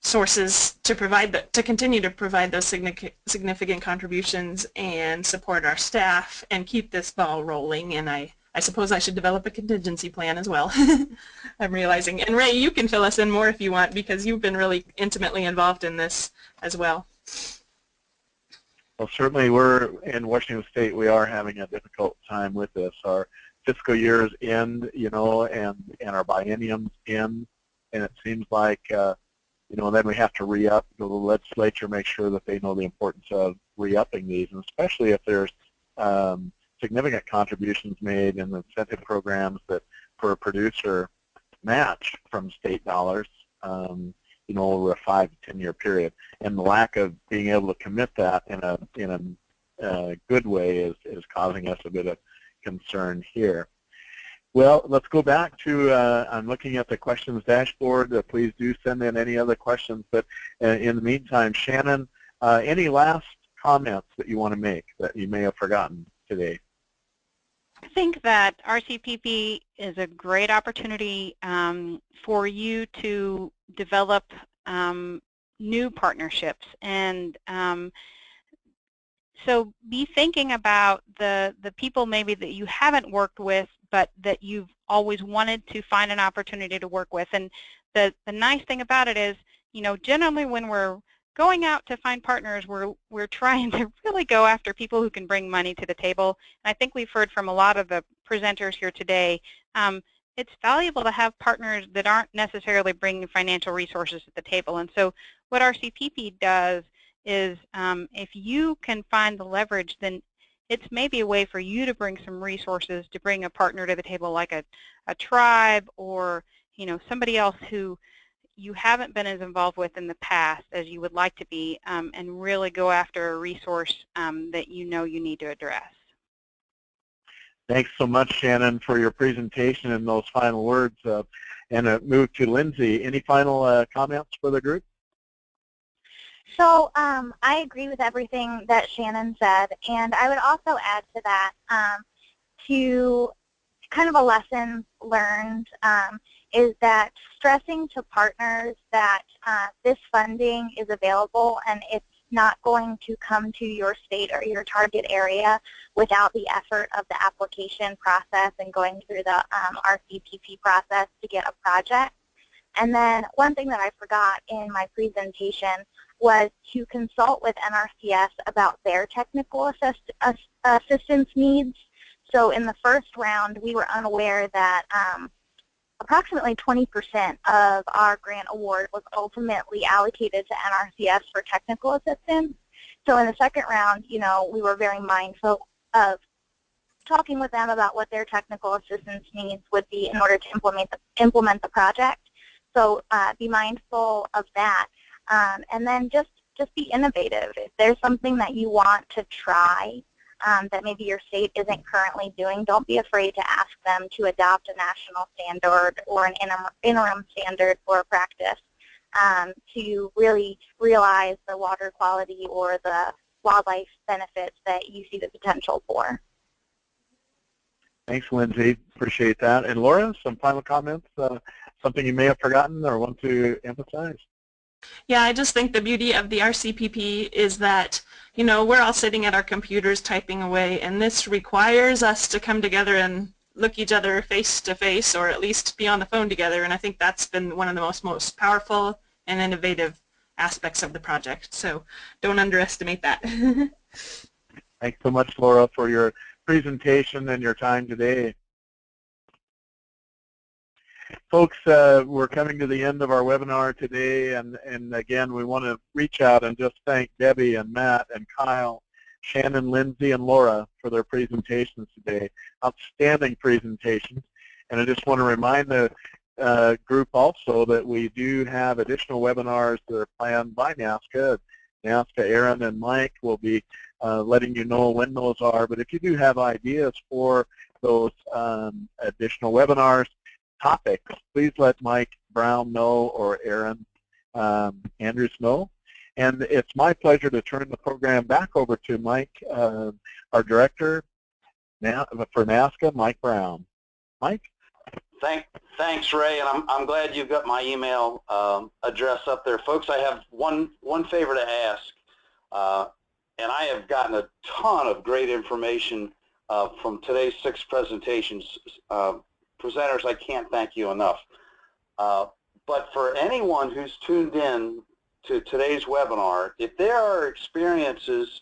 [SPEAKER 8] sources to continue to provide those significant contributions and support our staff and keep this ball rolling. And I suppose I should develop a contingency plan as well. I'm realizing. And Ray, you can fill us in more if you want, because you've been really intimately involved in this as well.
[SPEAKER 1] Well, certainly we're in Washington State. We are having a difficult time with this. Our fiscal years end, and our bienniums end, and it seems like, then we have to re-up. The legislature make sure that they know the importance of re-upping these, and especially if there's significant contributions made in the incentive programs that for a producer match from state dollars. over a 5 to 10 year period. And the lack of being able to commit that in a good way is causing us a bit of concern here. Well, let's go back to, I'm looking at the questions dashboard. Please do send in any other questions. But in the meantime, Shannon, any last comments that you want to make that you may have forgotten today?
[SPEAKER 6] I think that RCPP is a great opportunity for you to develop new partnerships, and so be thinking about the people maybe that you haven't worked with but that you've always wanted to find an opportunity to work with. And the nice thing about it is, generally when we're going out to find partners, we're trying to really go after people who can bring money to the table. And I think we've heard from a lot of the presenters here today, it's valuable to have partners that aren't necessarily bringing financial resources to the table. And so what RCPP does is if you can find the leverage, then it's maybe a way for you to bring some resources, to bring a partner to the table like a tribe or somebody else who you haven't been as involved with in the past as you would like to be, and really go after a resource that you need to address.
[SPEAKER 1] Thanks so much, Shannon, for your presentation and those final words. And move to Lindsay. Any final comments for the group?
[SPEAKER 7] So I agree with everything that Shannon said, and I would also add to that to kind of a lesson learned is that stressing to partners that this funding is available and it's not going to come to your state or your target area without the effort of the application process and going through the RCPP process to get a project. And then one thing that I forgot in my presentation was to consult with NRCS about their technical assistance needs. So in the first round, we were unaware that approximately 20% of our grant award was ultimately allocated to NRCS for technical assistance. So in the second round, we were very mindful of talking with them about what their technical assistance needs would be in order to implement the project. So be mindful of that. And then just be innovative. If there's something that you want to try that maybe your state isn't currently doing, don't be afraid to ask them to adopt a national standard or an interim standard for a practice to really realize the water quality or the wildlife benefits that you see the potential for.
[SPEAKER 1] Thanks, Lindsay. Appreciate that. And Laura, some final comments, something you may have forgotten or want to emphasize?
[SPEAKER 8] Yeah, I just think the beauty of the RCPP is that, we're all sitting at our computers typing away, and this requires us to come together and look each other face to face, or at least be on the phone together, and I think that's been one of the most powerful and innovative aspects of the project. So don't underestimate that.
[SPEAKER 1] Thanks so much, Laura, for your presentation and your time today. Folks, we're coming to the end of our webinar today, and again, we want to reach out and just thank Debbie and Matt and Kyle, Shannon, Lindsay, and Laura for their presentations today. Outstanding presentations. And I just want to remind the group also that we do have additional webinars that are planned by NASCA. NASCA, Aaron, and Mike will be letting you know when those are. But if you do have ideas for those additional webinars, topics, please let Mike Brown know or Aaron Andrews know. And it's my pleasure to turn the program back over to Mike, our director for NASCA, Mike Brown. Mike?
[SPEAKER 2] Thanks, Ray, and I'm glad you've got my email address up there. Folks, I have one favor to ask, and I have gotten a ton of great information from today's 6 presentations. Presenters, I can't thank you enough. But for anyone who's tuned in to today's webinar, if there are experiences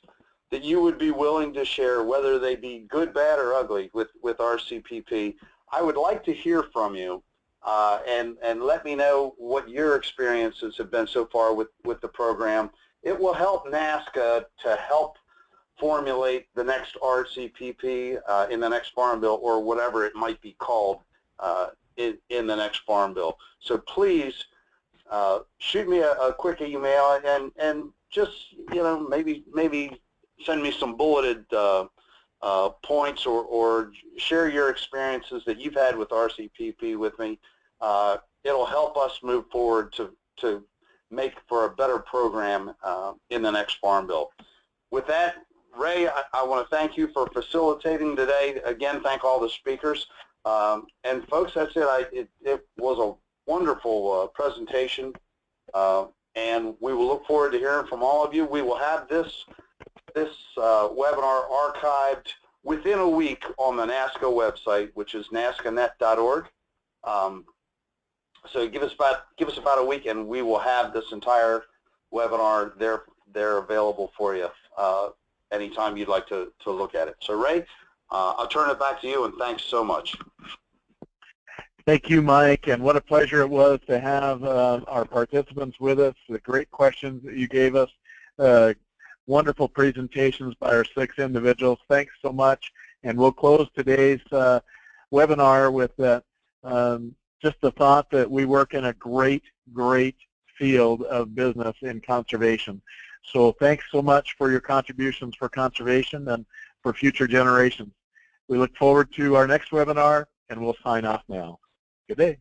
[SPEAKER 2] that you would be willing to share, whether they be good, bad, or ugly with RCPP, I would like to hear from you and let me know what your experiences have been so far with the program. It will help NASCA to help formulate the next RCPP in the next Farm Bill, or whatever it might be called in the next Farm Bill. So please shoot me a quick email and just, you know, maybe send me some bulleted points or share your experiences that you've had with RCPP with me. It'll help us move forward to make for a better program in the next Farm Bill. With that, Ray, I want to thank you for facilitating today. Again, thank all the speakers. And folks, that's it. It was a wonderful presentation, and we will look forward to hearing from all of you. We will have this webinar archived within a week on the NASCA website, which is nascanet.org. So give us about a week, and we will have this entire webinar there available for you anytime you'd like to look at it. So Ray, I'll turn it back to you, and thanks so much.
[SPEAKER 1] Thank you, Mike, and what a pleasure it was to have our participants with us, the great questions that you gave us, wonderful presentations by our 6 individuals. Thanks so much, and we'll close today's webinar with just the thought that we work in a great field of business in conservation. So thanks so much for your contributions for conservation and for future generations. We look forward to our next webinar, and we'll sign off now. Good day.